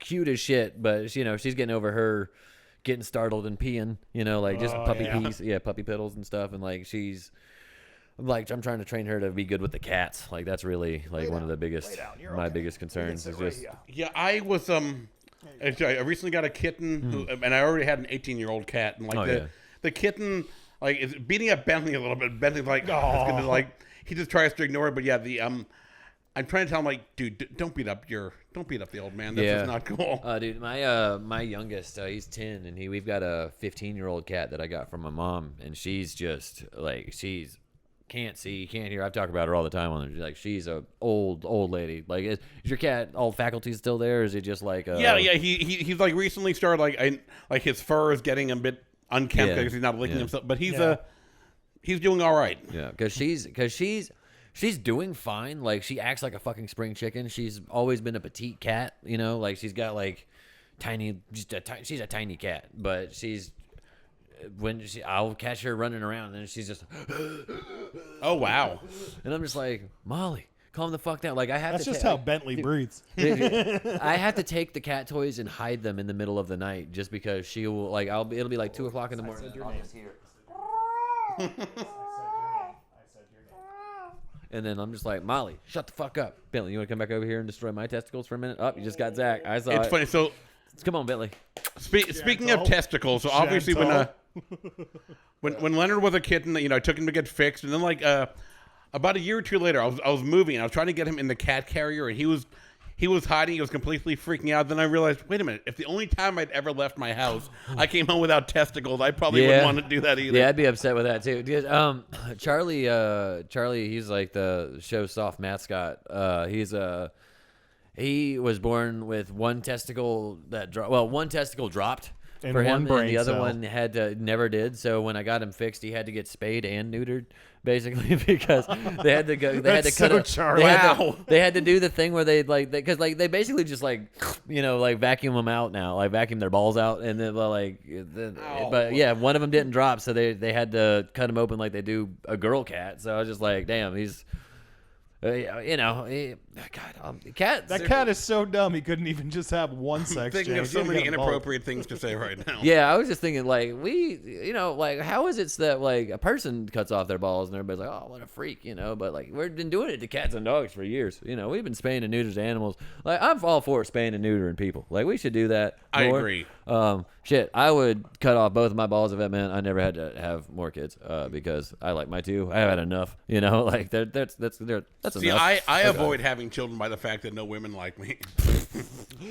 cute as shit, but she's getting over her getting startled and peeing. Like just puppy yeah. pees, puppy piddles and stuff. And like I'm trying to train her to be good with the cats. Like that's really like one of the biggest my biggest concerns is just Yeah, I was I recently got a kitten, and I already had an 18-year-old cat, and like the kitten like is beating up Bentley a little bit. Bentley's like, it's gonna, like he just tries to ignore it, but yeah, I'm trying to tell him like, dude, don't beat up the old man. That's just not cool. Dude, my youngest, he's 10, and we've got a 15-year-old cat that I got from my mom, and she's just like can't see, can't hear. I've talked about her all the time she's a old lady. Like is your cat all faculties still there? Or is it just like Yeah. He's like recently started like his fur is getting a bit unkempt Yeah. because he's not licking Yeah. himself, but he's doing all right. Yeah, because she's doing fine. Like she acts like a fucking spring chicken. She's always been a petite cat. Like she's got like she's a tiny cat, but I'll catch her running around and she's just Oh wow. and I'm just like, Molly, calm the fuck down. Like I have That's to just ta- how like, Bentley breathes. I have to take the cat toys and hide them in the middle of the night just because she will like it'll be like 2:00 in the morning. And I'll just hear. And then I'm just like, Molly, shut the fuck up. Bentley, you want to come back over here and destroy my testicles for a minute? Oh, you just got Zach. I saw It's it. funny. So Come on, Bentley. speaking of testicles, so obviously when Leonard was a kitten, I took him to get fixed, and then like about a year or two later, I was moving, and I was trying to get him in the cat carrier, and he was hiding. He was completely freaking out. Then I realized, wait a minute. If the only time I'd ever left my house, I came home without testicles, I probably wouldn't want to do that either. Yeah, I'd be upset with that too. Because, Charlie, he's like the show soft mascot. He was born with one testicle one testicle dropped And for him, one brain and the other cell. one never did. So when I got him fixed, he had to get spayed and neutered, basically, because they had to go. They had to That's cut so it. Charlie. They had to do the thing where they they basically just vacuum them out now, like vacuum their balls out, and then but yeah, one of them didn't drop, so they had to cut him open like they do a girl cat. So I was just like, damn, he's. Cats. That cat is so dumb. He couldn't even just have one sex Thinking of change. so He had to many get them both. inappropriate things to say right now. Yeah, I was just thinking, how is it that, a person cuts off their balls and everybody's like, oh, what a freak, but, we've been doing it to cats and dogs for years. We've been spaying and neutering animals. Like, I'm all for spaying and neutering people. Like, we should do that I more. agree. I would cut off both of my balls if it meant I never had to have more kids, because I like my two. I have had enough, that's See, enough. I avoid having children by the fact that no women like me.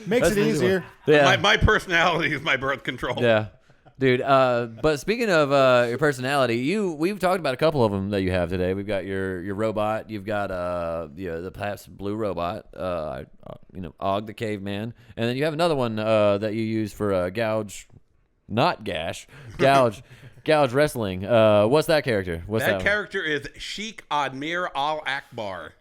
Makes it easier. Yeah. My personality is my birth control. Yeah. Dude, but speaking of your personality, we've talked about a couple of them that you have today. We've got your robot. You've got the perhaps blue robot, Og the caveman, and then you have another one that you use for gouge wrestling. What's that character? What's That that character is Sheikh Admir Al Akbar.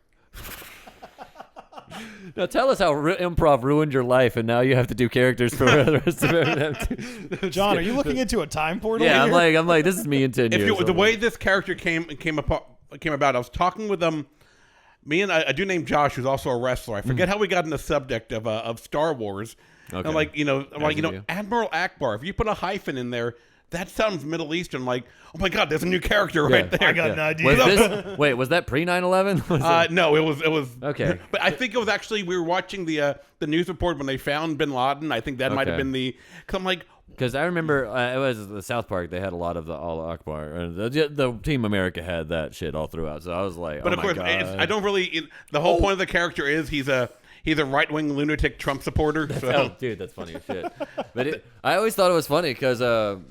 Now tell us how improv ruined your life, and now you have to do characters for the rest of it. John, are you looking into a time portal? Yeah, here? I'm like, this is me in 10 years. The way this character came about, I was talking with me and a dude named Josh, who's also a wrestler. I forget how we got in the subject of Star Wars. Okay. I'm like, you. Admiral Akbar. If you put a hyphen in there, that sounds Middle Eastern. Like, oh my God, there's a new character right there. I got an idea. Was that pre 9/11? No, it was Okay. But I think it was actually we were watching the news report when they found Bin Laden. I think that might have Okay. been because I'm like, Because I remember it was the South Park. They had a lot of the Al Akbar. The Team America had that shit all throughout. So I was like, but oh of my course, God. I don't really. The whole point of the character is he's a right-wing lunatic Trump supporter. So. Oh, dude, that's funny as shit. But I always thought it was funny because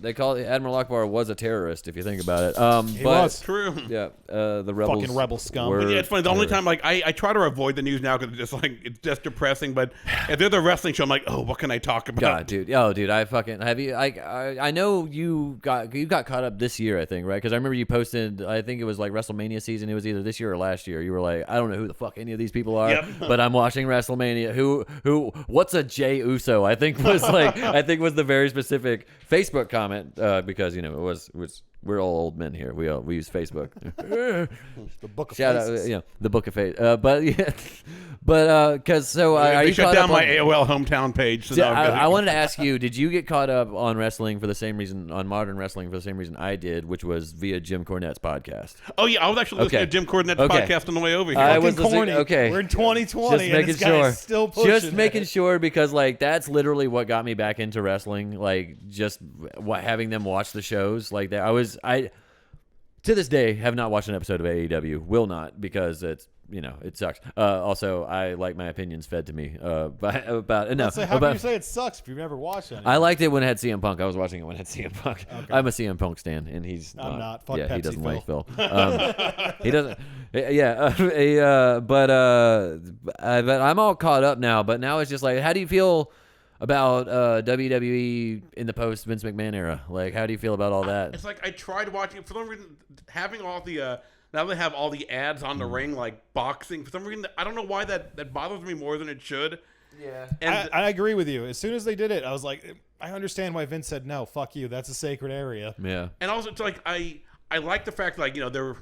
they call it Admiral Akbar was a terrorist, if you think about it. He was. True. Yeah, the rebels. Fucking rebel scum. were Yeah, it's funny. The only terrorists. time, I try to avoid the news now because it's just depressing. But if there's a wrestling show, I'm like, oh, what can I talk about? God, dude. Oh, dude, I fucking have you. I know you got caught up this year, I think, right? Because I remember you posted. I think it was like WrestleMania season. It was either this year or last year. You were like, I don't know who the fuck any of these people are, Yep. but I'm watching WrestleMania. Who? What's a Jey Uso? I think was the very specific Facebook comment because it was we're all old men here. We use Facebook. The book of Shout faces. out, the book of fate. Because so They are you shut caught down up my on- AOL hometown page. So See, now I'm I going- wanted to ask you, did you get caught up on wrestling for the same reason, on modern wrestling for the same reason I did, which was via Jim Cornette's podcast? Oh yeah, I was actually listening Okay. to Jim Cornette's Okay. podcast on the way over here. I Fucking was listening- corny. okay. We're in 2020 Just and making this guy sure. is still pushing Just making it. sure because that's literally what got me back into wrestling. Just having them watch the shows like that. I to this day have not watched an episode of AEW. Will not because it's it sucks. Also, I like my opinions fed to me about no. So how about, can you say it sucks if you've never watched it? I liked it when it had CM Punk. I was watching it when it had CM Punk. I'm a CM Punk stan, and he's I'm not. Fuck yeah, he Pepsi doesn't Phil. like Phil. He doesn't. Yeah. But I'm all caught up now. But now it's just like, how do you feel about WWE in the post Vince McMahon era? Like, how do you feel about all that? It's like I tried watching it for some reason, having all the now they have all the ads on the ring like boxing. For some reason, I don't know why that bothers me more than it should. Yeah. And I agree with you. As soon as they did it, I was like, I understand why Vince said no. Fuck you. That's a sacred area. Yeah. And also, it's like I like the fact they're.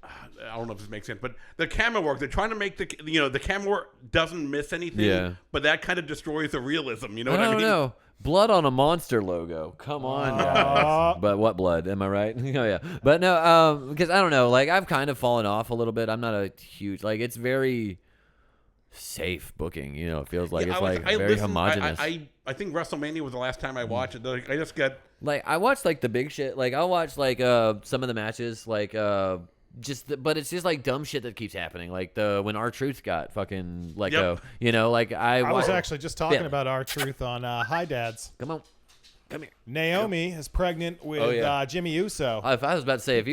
I don't know if this makes sense, but the camera work, they're trying to make the camera work doesn't miss anything. Yeah. But that kind of destroys the realism. You know what I I don't mean? know. Blood on a monster logo. Come on, guys. But what blood? Am I right? Oh yeah. But no, because I don't know. Like I've kind of fallen off a little bit. I'm not a huge like. It's very safe booking. You know, it feels like it's very homogenous. I think WrestleMania was the last time I watched it. Like, I just got like I watched like the big shit. Like I watched like some of the matches. Like but it's just like dumb shit that keeps happening. Like when R-Truth got fucking let go. You know, like I was actually just talking about R-Truth on Hi Dads. Come on. Come here. Naomi is pregnant with Jimmy Uso. If I was about to say, if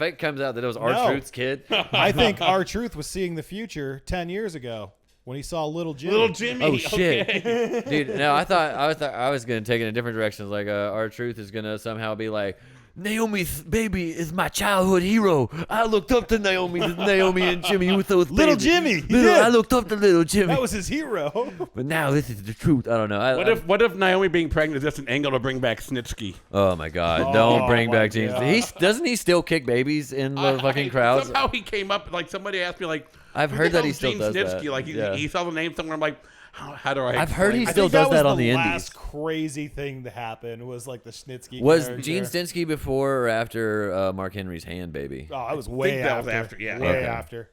it comes out that it was R-Truth's kid. I think R-Truth was seeing the future 10 years ago when he saw Little Jimmy. Little Jimmy. Oh, shit. Okay. Dude, no, I thought I was going to take it in a different direction. Like R-Truth is going to somehow be like, Naomi's baby is my childhood hero. I looked up to Naomi and Jimmy Uso's Little baby. Jimmy. I looked up to Little Jimmy. That was his hero. But now this is the truth. I don't know. What if Naomi being pregnant is just an angle to bring back Snitsky? Oh my God! Don't bring back James. Doesn't he still kick babies in the fucking crowds? Somehow he came up. Like somebody asked me, like, I've heard that he still does Snitsky? that. Like he saw the name somewhere. I'm like, how do I? I've heard he explain still does that on the indies. indies. The last crazy thing to happen was like the Snitsky. Was character. Gene Snitsky before or after Mark Henry's hand baby? Oh, I was way that after. was after, yeah. Way Okay. after.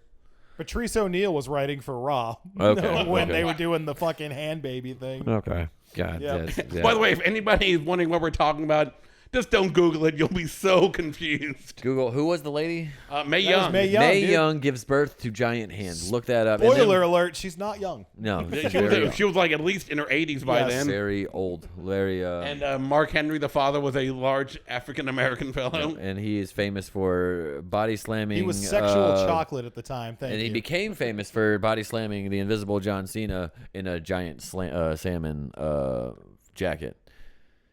Patrice O'Neal was writing for Raw Okay, when okay. they were doing the fucking hand baby thing. Okay. God. Yeah. Yeah. By the way, if anybody is wondering what we're talking about, just don't Google it. You'll be so confused. Google who was the lady? Mae That was Young. Mae Young. Mae dude. Young gives birth to giant hands. Look that up. And then- Spoiler alert: she's not young. No, she's She very, was, she was like at least in her 80s by Yes. then. very old. Very. And Mark Henry, the father, was a large African American fellow. and he is famous for body slamming. He was sexual chocolate at the time. Thank And you. he became famous for body slamming the Invisible John Cena in a giant salmon jacket.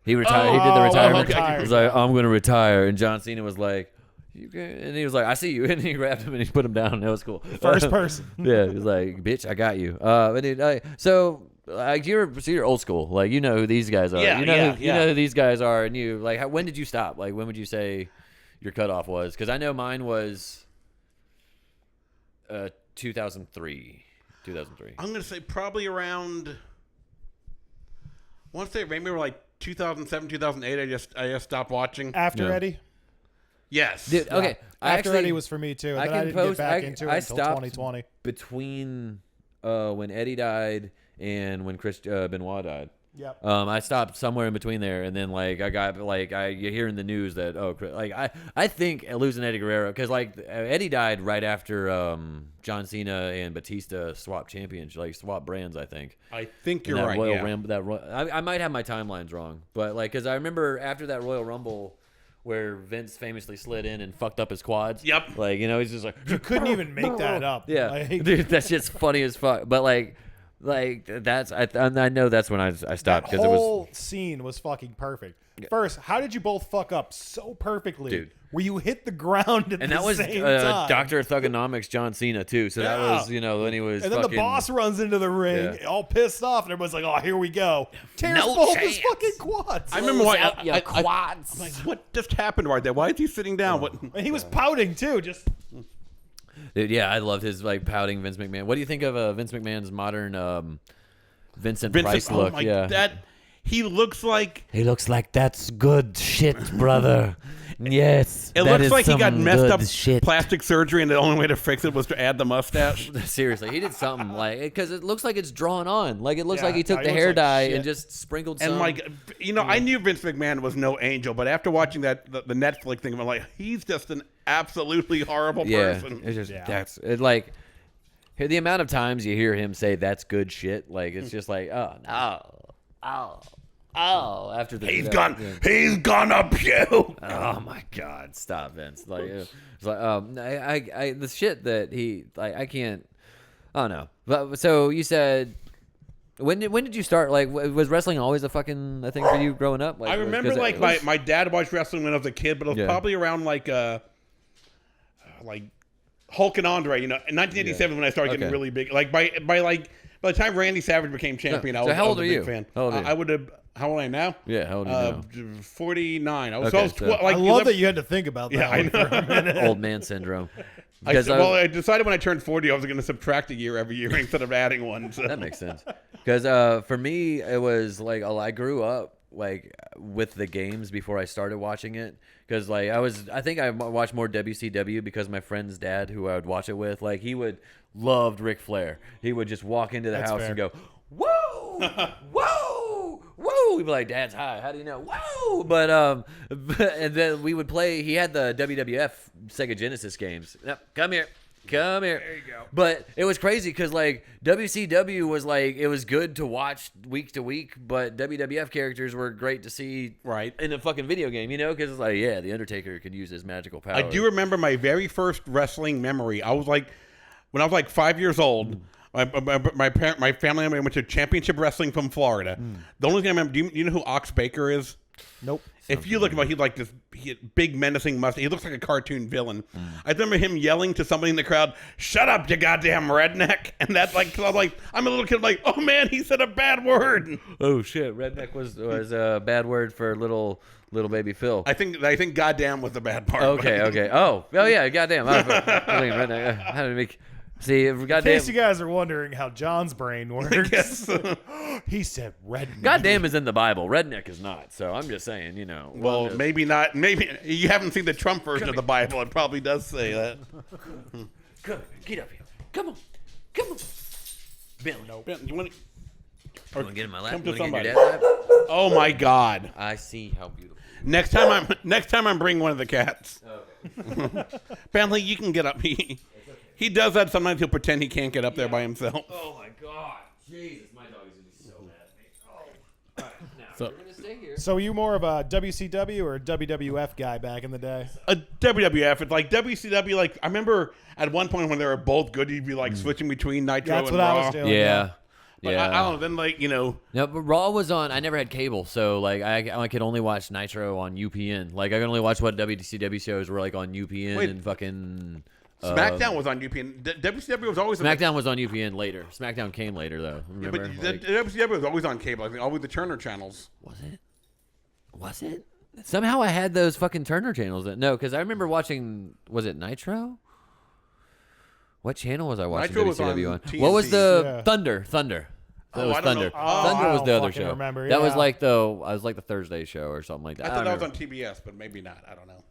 He retired. He did the retirement. okay. He was like, "I'm going to retire," and John Cena was like, "You can," and he was like, "I see you," and he grabbed him and he put him down. That was cool. First person. Yeah, he was like, "Bitch, I got you." But dude, so like you're old school. Like you know who these guys are. Yeah, you know yeah, you know who these guys are, and you like when did you stop? Like when would you say your cutoff was? Because I know mine was 2003. 2003. I'm going to say probably around, I want to say maybe like 2007, 2008, I just stopped watching. After Yeah. Eddie. Yes. Dude, okay. After Eddie was for me too. And I then I can didn't post. get back into it I until stopped 2020. between when Eddie died and when Chris Benoit died. Yep. I stopped somewhere in between there, and then like I got like you hear in the news that I think losing Eddie Guerrero because like Eddie died right after John Cena and Batista swapped champions, like swapped brands. I think. I think And you're that right. Royal Yeah. Rumble, I might have my timelines wrong, but like because I remember after that Royal Rumble where Vince famously slid in and fucked up his quads. Yep. Like you know he's just like You couldn't even make that up. yeah, Like, dude, that shit's funny as fuck. But like that's I know that's when I stopped that because it was whole scene was fucking perfect. First, how did you both fuck up so perfectly? Dude. Where you hit the ground at and the that was same time. Dr. Thugonomics John Cena too. So that Yeah. was when he was And then fucking, the boss runs into the ring, Yeah. all pissed off, and everyone's like, "Oh, here we go!" Tears No both his chance. fucking quads. I remember why. quads. I'm like, what just happened right there? Why is he sitting down? What? And he was pouting too. Just Dude, yeah, I loved his like pouting Vince McMahon. What do you think of Vince McMahon's modern Vincent Price oh look? my, Yeah, that he looks like. he looks like that's good shit, brother. Yes, It that looks is like he got some messed good up shit. plastic surgery, and the only way to fix it was to add the mustache. Seriously, he did something like because it looks like it's drawn on. Like it looks Yeah, like he took no, he the looks hair like dye shit. and just sprinkled some. And like, I knew Vince McMahon was no angel, but after watching the Netflix thing, I'm like, he's just an absolutely horrible yeah, person. it's just Yeah. that's it. Like the amount of times you hear him say that's good shit. Like it's just like oh. After the He's yeah. gonna puke. Oh my God! Stop, Vince. Like, it's like, I the shit that he like, I can't. I don't know. But so you said, when did you start? Like, was wrestling always a fucking thing for you growing up? Like, I remember 'cause like it was- my dad watched wrestling when I was a kid, but it was Yeah. probably around like Hulk and Andre. In 1987 when I started getting Okay. really big. Like by the time Randy Savage became champion, So I was, how I old was are a big you? fan. How old are you? I would have. How old am I now? Yeah, how old are you now? 49. I was, Okay, I was so- like I love that you had to think about that. Yeah, I one for a minute. Old man syndrome. I decided when I turned 40 I was going to subtract a year every year instead of adding one. So. That makes sense. Because for me, it was like I grew up like with the games before I started watching it. Because like I think I watched more WCW because my friend's dad, who I would watch it with, like he loved Ric Flair. He would just walk into the house and go, "Whoa, whoa, whoa!" We'd be like, "Dad's high. How do you know?" Whoa! But and then we would play. He had the WWF Sega Genesis games. Yep, come here. There you go. But it was crazy because like WCW was like it was good to watch week to week, but WWF characters were great to see in a fucking video game, you know? Because it's like, yeah, the Undertaker could use his magical power. I do remember my very first wrestling memory. I was like, when I was like 5 years old. My family and I went to Championship Wrestling from Florida. The only thing I remember, do you know who Ox Baker is? Nope. If you look at him, he's like this big menacing mustache. He looks like a cartoon villain. I remember him yelling to somebody in the crowd, "Shut up, you goddamn redneck!" And that's like, cause I was like, I'm a little kid, like, oh man, he said a bad word. Oh shit, redneck was a bad word for little baby Phil. I think goddamn was the bad part. Okay. Oh yeah, goddamn. I think redneck. How did it make? See, In goddamn. case you guys are wondering how John's brain works, he said redneck. Goddamn is in the Bible. Redneck is not. So I'm just saying, you know. Well, maybe not. Maybe you haven't seen the Trump version of the Bible. It probably does say that. Come on, get up here. Come on. Bentley. Ben, you want to? You want to get in my lap? Come You to wanna get in somebody. your dad's lap? Oh my God! I see how beautiful. Next time I'm bringing one of the cats. Okay. Bentley, you can get up. He does that sometimes. He'll pretend he can't get up there by himself. Oh my God, Jesus, my dog is gonna be so mad at me. Oh. All right, now So- we're gonna stay here. So you more of a WCW or a WWF guy back in the day? A WWF. It's like WCW. Like I remember at one point when they were both good, you'd be like switching between Nitro That's and what Raw. I was doing. Yeah. But I don't know. Then like No, but Raw was on. I never had cable, so like I could only watch Nitro on UPN. Like I could only watch what WCW shows were like on UPN Wait. and fucking. SmackDown was on UPN. WCW was always SmackDown was on UPN later. SmackDown came later though. Remember? But WCW was always on cable. I think always the Turner channels. Was it? Somehow I had those fucking Turner channels. No, because I remember watching. Was it Nitro? What channel was I watching Nitro was WCW on on? What was TNT. the Yeah. Thunder? That was I don't know. Thunder. Oh, Thunder I was don't the other fucking show. remember, That was yeah. like the Thursday show or something like that. I thought don't that was remember. on TBS, but maybe not. I don't know.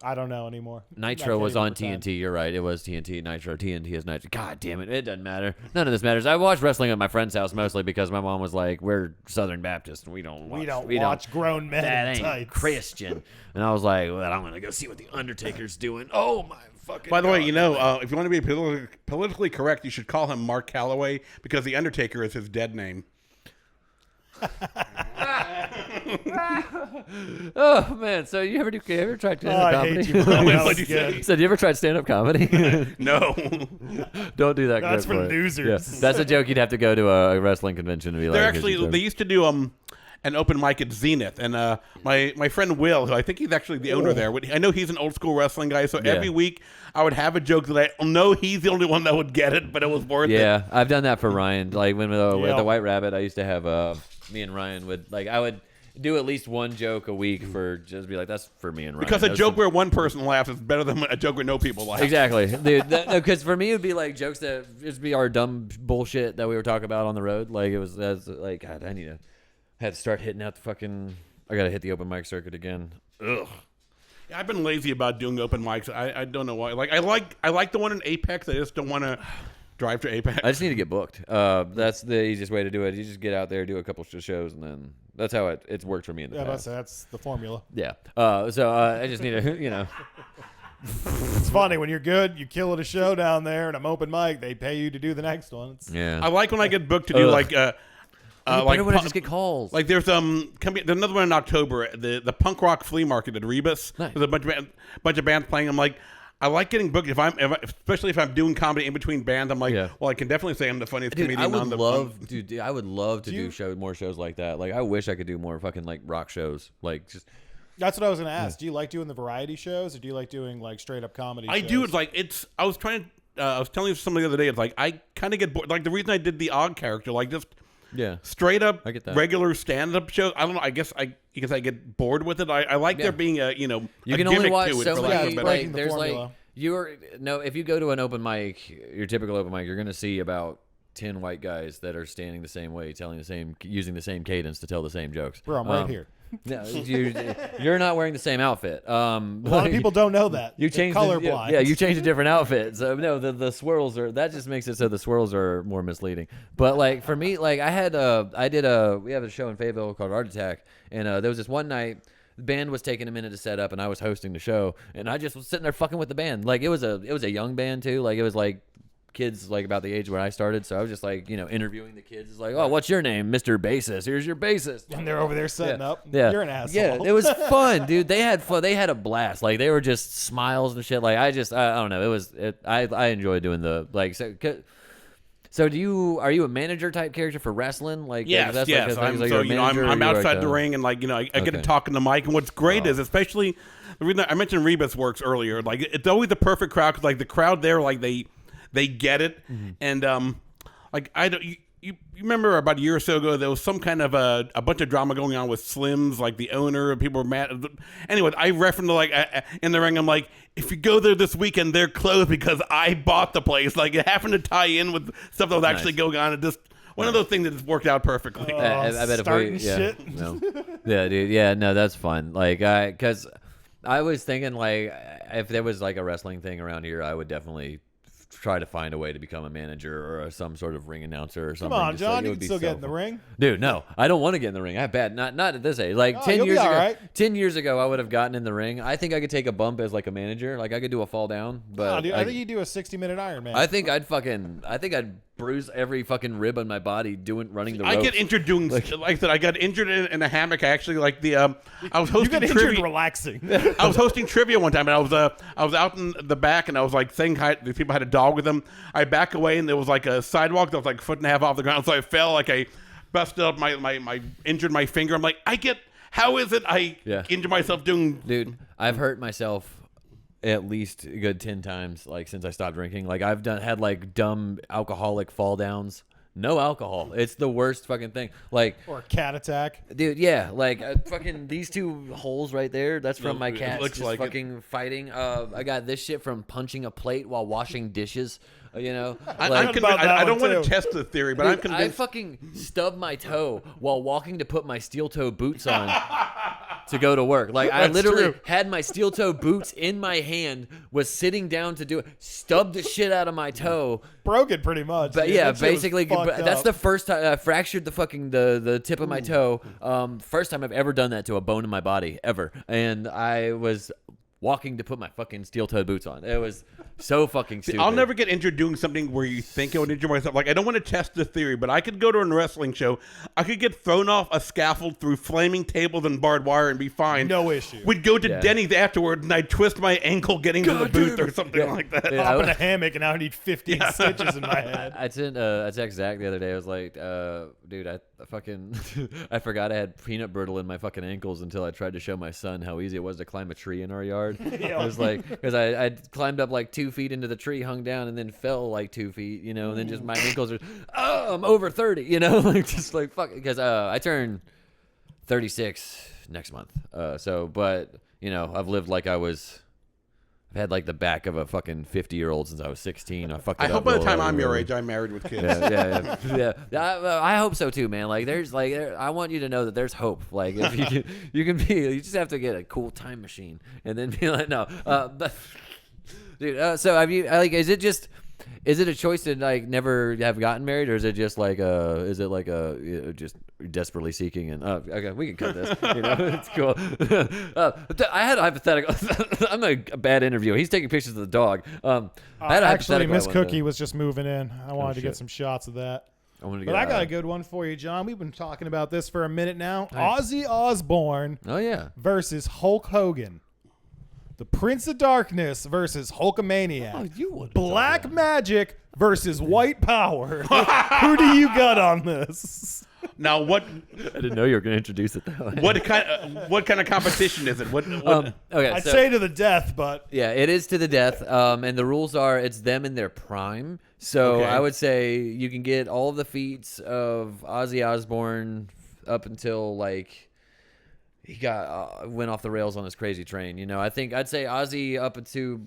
I don't know anymore. Nitro was on TNT. You're right. It was TNT. Nitro. TNT is Nitro. God damn it. It doesn't matter. None of this matters. I watched wrestling at my friend's house mostly because my mom was like, "We're Southern Baptist. We don't watch grown men That in ain't tights." Christian." And I was like, "Well, I'm gonna go see what the Undertaker's doing." Oh my fucking. By the way, God. you know, if you want to be politically correct, you should call him Mark Calloway because the Undertaker is his dead name. Oh man. So you ever tried stand-up I comedy? hate you, bro. That What'd was you good. say? So you ever tried stand-up comedy? No. Don't do that. That's Chris, for it. losers. Yeah. That's a joke. You'd have to go to a wrestling convention and be They're like, "Here's your actually joke." they used to do an open mic at Zenith, and my friend Will, who I think he's actually the owner there. I know he's an old school wrestling guy, so Yeah. every week I would have a joke that I know he's the only one that would get it, but it was worth it. Yeah, I've done that for Ryan. Like when with Yeah. the White Rabbit, I used to have me and Ryan would I would do at least one joke a week for just be like, that's for me and Ryan. Because a Those joke are- where one person laughs is better than a joke where no people laugh. Exactly, dude. Because for me, it would be like jokes that just be our dumb bullshit that we were talking about on the road. Like it was like, God, I had to start hitting out the fucking. I gotta hit the open mic circuit again. Ugh. Yeah, I've been lazy about doing open mics. I don't know why. Like I like the one in Apex. I just don't want to drive to Apex. I just need to get booked. That's the easiest way to do it. You just get out there, do a couple shows, and then that's how it's worked for me in the Yeah, past. that's the formula. Yeah. So I just need to, It's funny when you're good, you kill at a show down there, and I'm open mic. They pay you to do the next one. Yeah. I like when I get booked to do Ugh. like Better when I just get calls. Like there's there's another one in October, the punk rock flea market at Rebus. Nice. There's a bunch of bands playing. I'm like, I like getting booked especially if I'm doing comedy in between bands. I'm like, Yeah. well, I can definitely say I'm the funniest Dude, comedian on the. I would love to do more shows like that. Like, I wish I could do more fucking like rock shows. Like, just That's what I was going to ask. Do you like doing the variety shows, or do you like doing like straight up comedy? I shows? do. It's like I was trying. I was telling somebody the other day. It's like I kind of get bored. Like the reason I did the odd character, like just. yeah. Straight up I get that. regular stand-up shows. I don't know. I guess I get bored with it. I like there being a You a can only gimmick watch to it. so for many. lack of a better- breaking the There's formula. if you go to an open mic, your typical open mic, you're gonna see about 10 white guys that are standing the same way, using the same cadence to tell the same jokes. Bro, I'm right here. No, you're not wearing the same outfit. A lot of people don't know that. You changed colorblind. Yeah, you changed a different outfit. So no, the swirls that just makes it so the swirls are more misleading. But like for me, like we have a show in Fayetteville called Art Attack, and there was this one night. The band was taking a minute to set up, and I was hosting the show, and I just was sitting there fucking with the band. Like it was a young band too. Like it was like kids like about the age where I started. So I was just like interviewing the kids. It's like, oh, what's your name, Mr. Bassist? Here's your bassist. And they're over there setting up. Yeah, You're an asshole. Yeah, it was fun, dude. They had fun. They had a blast. Like they were just smiles and shit. Like I don't know. I enjoyed doing the like. So are you a manager type character for wrestling? Like yes. I'm outside the ring and I get to talk in the mic. And what's great is, especially the reason I mentioned Rebus works earlier, like it's always the perfect crowd because like the crowd there, like they get it, and like I don't. You remember about a year or so ago there was some kind of a bunch of drama going on with Slims, like the owner, and people were mad. Anyway, I referenced like in the ring, I'm like, if you go there this weekend, they're closed because I bought the place. Like it happened to tie in with stuff that was actually going on. It just one of those things that just worked out perfectly. I bet shit. No. Yeah, dude. Yeah, no, that's fun. Like because I was thinking like if there was like a wrestling thing around here, I would definitely try to find a way to become a manager or some sort of ring announcer or something. Come on, John, you can still get in the ring. Dude, no, I don't want to get in the ring. I bet not at this age. Like 10 years ago, right. 10 years ago, I would have gotten in the ring. I think I could take a bump as like a manager. Like I could do a fall down, but dude, I think you do a 60-minute Iron Man. I think I'd bruise every fucking rib on my body running the ropes. I get injured doing like I said. I got injured in a hammock. I actually like the. I was hosting you get trivia. Injured relaxing. I was hosting trivia one time, and I was out in the back, and I was like saying hi. These people had a dog with them. I back away, and there was like a sidewalk that was like a foot and a half off the ground. So I fell, like I busted up my injured my finger. I'm like, how is it I injure myself doing? Dude, I've hurt myself at least a good 10 times like since I stopped drinking. Like I've had like dumb alcoholic fall downs. No alcohol. It's the worst fucking thing. Like or a cat attack. Dude, yeah, like fucking these two holes right there. That's from my cats just like fucking fighting. I got this shit from punching a plate while washing dishes. I don't want to test the theory, but dude, I'm convinced. I fucking stubbed my toe while walking to put my steel toe boots on to go to work. Like I literally had my steel toe boots in my hand, was sitting down to do it, stubbed the shit out of my toe. Broke it pretty much. But dude. yeah, basically that's the first time I fractured the tip of my toe. First time I've ever done that to a bone in my body ever. And I was walking to put my fucking steel-toed boots on. It was so fucking stupid. I'll never get injured doing something where you think I would injure myself. Like, I don't want to test the theory, but I could go to a wrestling show. I could get thrown off a scaffold through flaming tables and barbed wire and be fine. No issue. We'd go to Denny's afterwards, and I'd twist my ankle getting to the booth or something like that. Yeah, hop in a hammock, and I would need 15 stitches in my head. I text Zach the other day. I was like, dude, I fucking I forgot I had peanut brittle in my fucking ankles until I tried to show my son how easy it was to climb a tree in our yard. It was like, because I climbed up like 2 feet into the tree, hung down, and then fell like 2 feet, and then just my ankles are, I'm over 30, like just like fuck, because I turn 36 next month. But I've lived like I've had like the back of a fucking 50-year-old since I was 16. I hope by the time I'm your age, I'm married with kids. Yeah. I hope so too, man. Like I want you to know that there's hope. Like if you just have to get a cool time machine and then be like, no, dude. So have you like? Is it a choice to like never have gotten married, or is it just like just desperately seeking and okay, we can cut this. It's cool. I had a hypothetical. I'm a bad interviewer. He's taking pictures of the dog. Actually, Miss Cookie was just moving in. I wanted to get some shots of that. I got a good one for you, John. We've been talking about this for a minute now. Nice. Ozzy Osbourne. Oh yeah. Versus Hulk Hogan. The Prince of Darkness versus Hulkamaniac. Oh, you would. Black Magic versus White Power. Who do you got on this? Now, what? I didn't know you were going to introduce it that way. What kind of competition is it? Okay, I'd say to the death, but yeah, it is to the death. And the rules are it's them in their prime. So I would say you can get all of the feats of Ozzy Osbourne up until like he went off the rails on his crazy train. I think I'd say Ozzy up into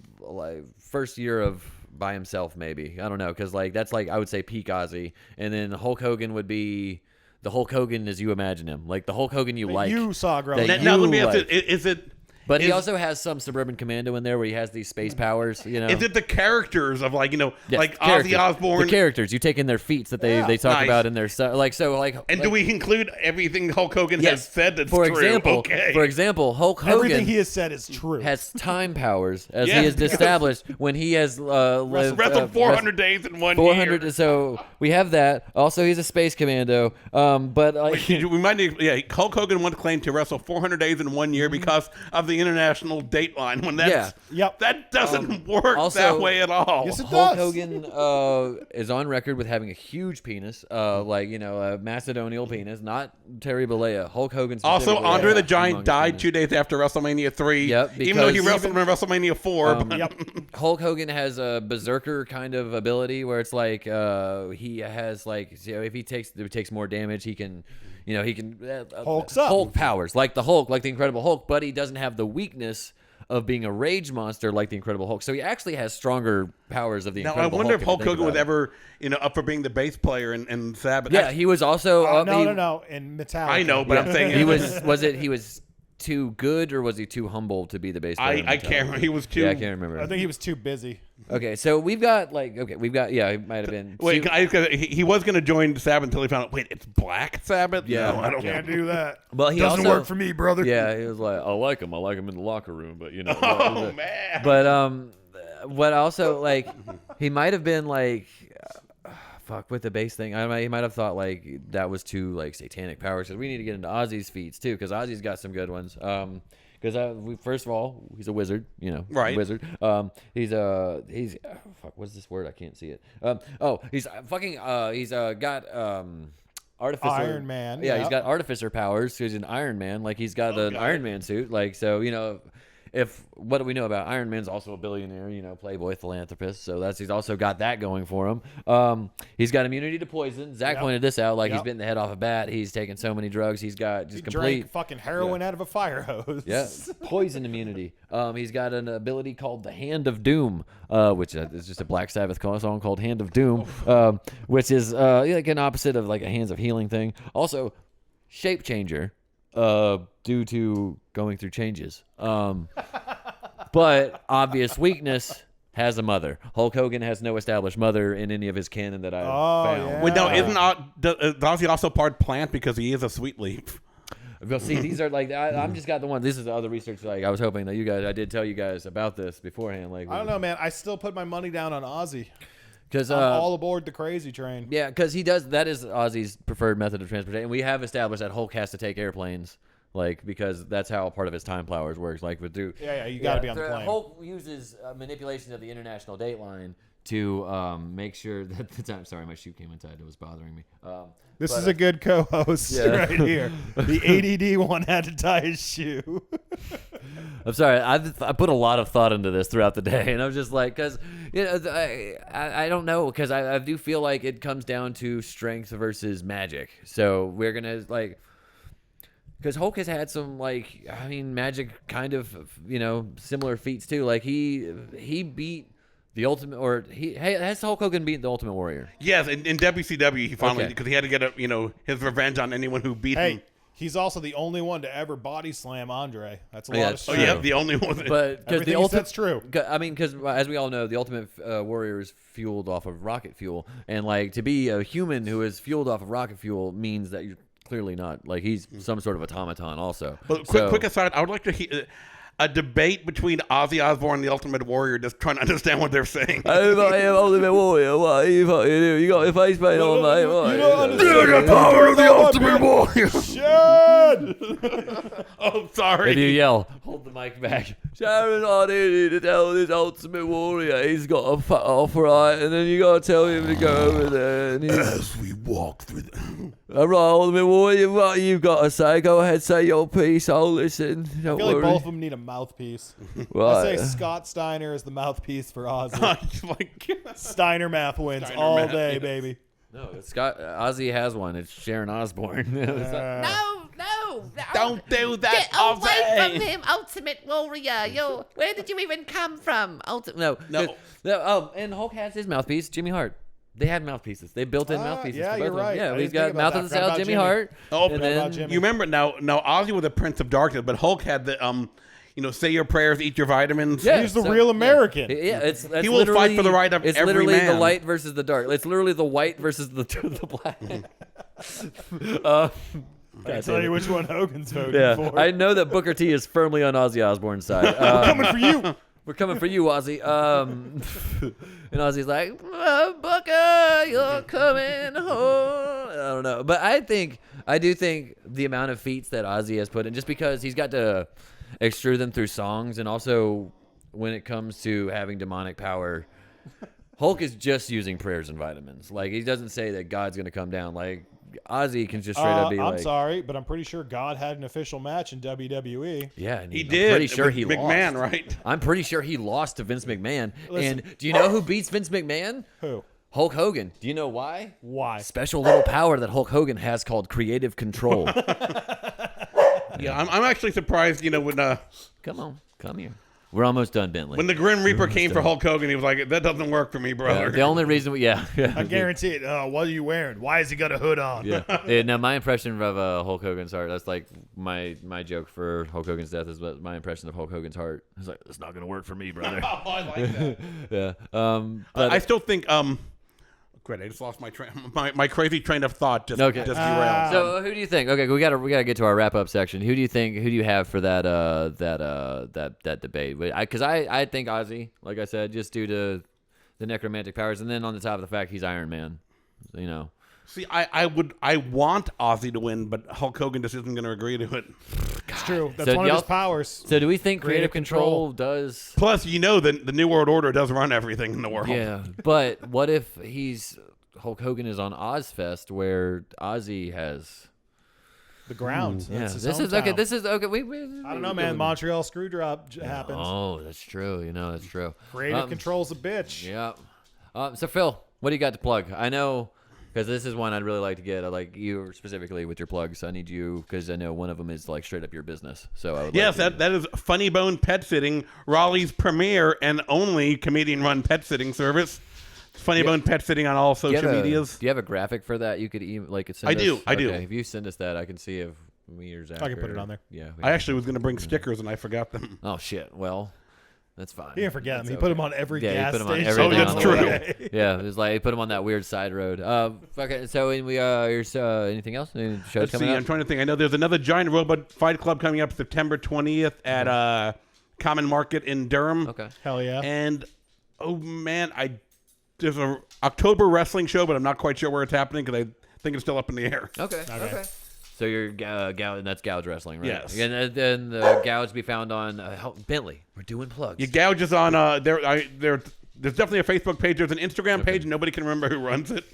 first year of by himself, maybe. I don't know, because that's I would say peak Ozzy, and then Hulk Hogan would be the Hulk Hogan as you imagine him, like the Hulk Hogan you saw growing up. Now let me ask you, is it? But he also has some Suburban Commando in there where he has these space powers, Is it the characters of yes, Ozzy Osbourne? The characters. You take in their feats that they talk about in their stuff. And do we include everything Hulk Hogan has said that's for true? For example, Hulk Hogan. Everything he has said is true. Has time powers, as he has established when he has wrestled 400 days in 1 year. 400. So we have that. Also, he's a space commando. We might need. Hulk Hogan once claimed to wrestle 400 days in 1 year because of the international dateline. When that doesn't work that way at all. Yes, it Hulk does. Hogan is on record with having a huge penis, a Macedonial penis, not Terry Bollea. Hulk Hogan. Also, Andre the Giant died 2 days after WrestleMania 3. Yep, even though he wrestled in WrestleMania 4. Hulk Hogan has a berserker kind of ability where it's he has if he takes more damage, he can. He can Hulk's up. Hulk powers like the Hulk, like the Incredible Hulk, but he doesn't have the weakness of being a rage monster like the Incredible Hulk. So he actually has stronger powers of the Incredible Hulk. Now I wonder if Hulk Hogan was ever, up for being the bass player in Sabbath. Yeah, he was also. No, in Metallica. I know, but I'm saying he was. He was too good, or was he too humble to be the bass player? I can't remember. He was too. Yeah, I can't remember. I think he was too busy. Okay, so we've got he might have been. Wait, he was going to join Sabbath until he found out. Wait, it's Black Sabbath. Yeah, no, I can't do that. Well, he doesn't also work for me, brother. Yeah, he was like, I like him in the locker room, but Oh man. But what also he might have been with the bass thing. He might have thought that was too satanic powers. Because we need to get into Ozzy's feats too, because Ozzy's got some good ones. Because first of all, he's a wizard, right? Wizard. He's what's this word? I can't see it. He's fucking. He's got artificer. Iron Man. Yeah, he's got artificer powers. So he's an Iron Man. He's got an Iron Man suit. If what do we know about Iron Man's also a billionaire, playboy, philanthropist. So he's also got that going for him. He's got immunity to poison. Zach pointed this out. He's bitten the head off a bat. He's taken so many drugs. He's got just complete drank fucking heroin out of a fire hose. Yeah, poison immunity. He's got an ability called the Hand of Doom, which is just a Black Sabbath song called Hand of Doom, which is an opposite of a Hands of Healing thing. Also, shape changer. Due to going through changes. But obvious weakness, has a mother. Hulk Hogan has no established mother in any of his canon that I've found. Yeah. Wait, no, isn't Ozzy also part plant because he is a sweet leaf? Well, see, these are I'm just got the one. This is the other research. I was hoping that I did tell you guys about this beforehand. I don't know, man. I still put my money down on Ozzy. Because I'm all aboard the crazy train. Yeah, because he does. That is Ozzy's preferred method of transportation. We have established that Hulk has to take airplanes, because that's how part of his time powers works. You got to be on the plane. Hulk uses manipulation of the international dateline to make sure that the time. Sorry, my shoe came inside. It was bothering me. This is a good co-host right here. The ADD one had to tie his shoe. I'm sorry. I put a lot of thought into this throughout the day, and I'm just because I don't know, because I do feel like it comes down to strength versus magic. So we're gonna because Hulk has had some magic kind of similar feats too. He beat the Ultimate, or has Hulk Hogan beat the Ultimate Warrior? Yes, in WCW he finally, because he had to get his revenge on anyone who beat him. He's also the only one to ever body slam Andre. That's a lot of shit. Oh yeah, the only one. But because that's true. Because as we all know, the Ultimate Warrior is fueled off of rocket fuel, and to be a human who is fueled off of rocket fuel means that you're clearly not he's some sort of automaton also. But quick aside, I would like to hear a debate between Ozzy Osbourne and the Ultimate Warrior, just trying to understand what they're saying. Ultimate Warrior, what you fucking do? You got your face paint on, mate. You don't The understand power of the Ultimate Warrior. Shit! Oh, sorry. If you yell, hold the mic back. Sharon, I needed to tell this Ultimate Warrior he's got a fuck off, right? And then you got to tell him to go over there. And As we walk through all right, Ultimate Warrior, what you've got to say? Go ahead, say your piece. I'll listen. Don't I feel worry. like both of them need a mouthpiece. Right. I say Scott Steiner is the mouthpiece for Ozzy. Steiner math wins all day, baby. No, Ozzy has one. It's Sharon Osbourne. No. Don't do that, Get away Ozzy. from him, Ultimate Warrior. Where did you even come from? No. And Hulk has his mouthpiece, Jimmy Hart. They had mouthpieces. They built in mouthpieces. Yeah, for both you're of them. right. Yeah, I we've didn't think got Mouth about of the that. Forgot South, about Jimmy Jimmy. Hart. Oh, and forgot then, about Jimmy. You remember now Ozzy was the Prince of Darkness, but Hulk had the say your prayers, eat your vitamins. Yeah. He's the real American. Yeah, it's He will fight for the right of It's every literally the man. light versus the dark. It's literally the white versus the black. I can tell you which one Hogan's voting Yeah, for. I know that Booker T is firmly on Ozzy Osbourne's side. Coming for you. We're coming for you, Ozzy. And Ozzy's like, Booker, you're coming home. I don't know. But I do think the amount of feats that Ozzy has put in, just because he's got to extrude them through songs, and also when it comes to having demonic power, Hulk is just using prayers and vitamins. Like, he doesn't say that God's going to come down. Like, Ozzy can just straight up be I'm like, sorry, but I'm pretty sure God had an official match in WWE. yeah, and He I'm did. pretty sure with he McMahon, lost. right? I'm pretty sure he lost to Vince McMahon. Listen. And do you know who beats Vince McMahon? Who? Hulk Hogan. Do you know why? Why? Special little power that Hulk Hogan has called creative control. Yeah, I'm actually surprised. When Come here. We're almost done, Bentley. when the Grim Reaper came for Hulk Hogan, he was like, "That doesn't work for me, brother." The only reason I guarantee it. What are you wearing? Why has he got a hood on? Yeah. Now my impression of Hulk Hogan's heart, that's like my joke for Hulk Hogan's death is what my impression of Hulk Hogan's heart. It's like, it's not going to work for me, brother. Oh, I like that. Yeah. But I still think. Great, I just lost my crazy train of thought. Just derailed. So who do you think? Okay, we gotta get to our wrap up section. Who do you have for that debate? Because I think Ozzy, like I said, just due to the necromantic powers, and then on the top of the fact he's Iron Man. See, I want Ozzy to win, but Hulk Hogan just isn't going to agree to it. It's true. That's one of his powers. So do we think creative control does? Plus, the New World Order does run everything in the world. Yeah, but what if Hulk Hogan is on Ozfest where Ozzy has the ground? Yeah, That's his this is hometown. okay. This is okay. I don't know, man. Montreal screw drop happens. Oh, that's true. That's true. Creative control's a bitch. Yeah. So Phil, what do you got to plug? I know. Because this is one I'd really like to get. I like you specifically with your plugs. I need you because I know one of them is like straight up your business. So I would that is Funny Bone Pet Sitting, Raleigh's premier and only comedian-run pet sitting service. Funny Bone Pet Sitting on all social medias. Do you have a graphic for that? You could send us? I do. If you send us that, I can see if me or Zach. I can put it on there. Yeah. I actually was going to bring stickers and I forgot them. Oh shit. Well. That's fine. He didn't forget them. He put them on every gas station. That's true. Yeah, it was like he put them on that weird side road. Okay, so here's anything else? Any shows Let's coming see. up? I'm trying to think. I know there's another Giant Robot Fight Club coming up September 20th at Common Market in Durham. Okay. Hell yeah. And oh man, there's a October wrestling show, but I'm not quite sure where it's happening because I think it's still up in the air. Okay. So you're that's Gouge Wrestling, right? Yes. And then the Gouge to be found on Bentley. We're doing plugs. Your Gouge is on there's definitely a Facebook page. There's an Instagram page. Nobody can remember who runs it.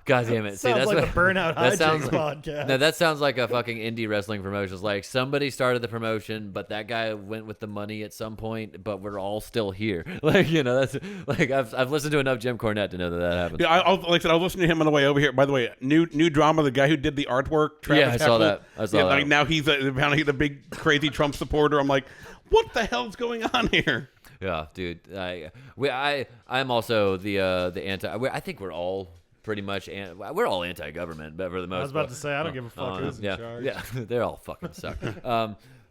God damn it! Sounds like a Burnout Hijinks podcast. No, that sounds like a fucking indie wrestling promotion. It's like somebody started the promotion, but that guy went with the money at some point. But we're all still here. That's like I've listened to enough Jim Cornette to know that happened. Yeah, I was listening to him on the way over here. By the way, new drama. The guy who did the artwork. Travis I saw that. Like now apparently he's a big crazy Trump supporter. I'm like, what the hell's going on here? Yeah, dude. I'm also the anti. I think we're all pretty much we're all anti-government, but for the most part. I was about to say I don't give a fuck who's in charge. Yeah, they're all fucking suck.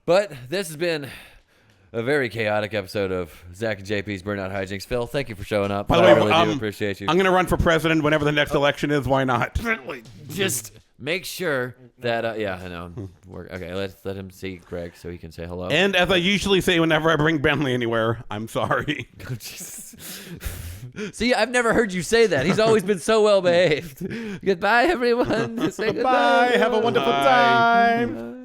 But this has been a very chaotic episode of Zach and JP's Burnout Hijinks. Phil, thank you for showing up. By the way, I really do appreciate you. I'm gonna run for president whenever the next election is. Why not? Just make sure that I know. Okay, let him see Greg so he can say hello. And as I usually say whenever I bring Bentley anywhere, I'm sorry. See, I've never heard you say that. He's always been so well behaved. Goodbye, everyone. Say goodbye. Bye. Have a wonderful time.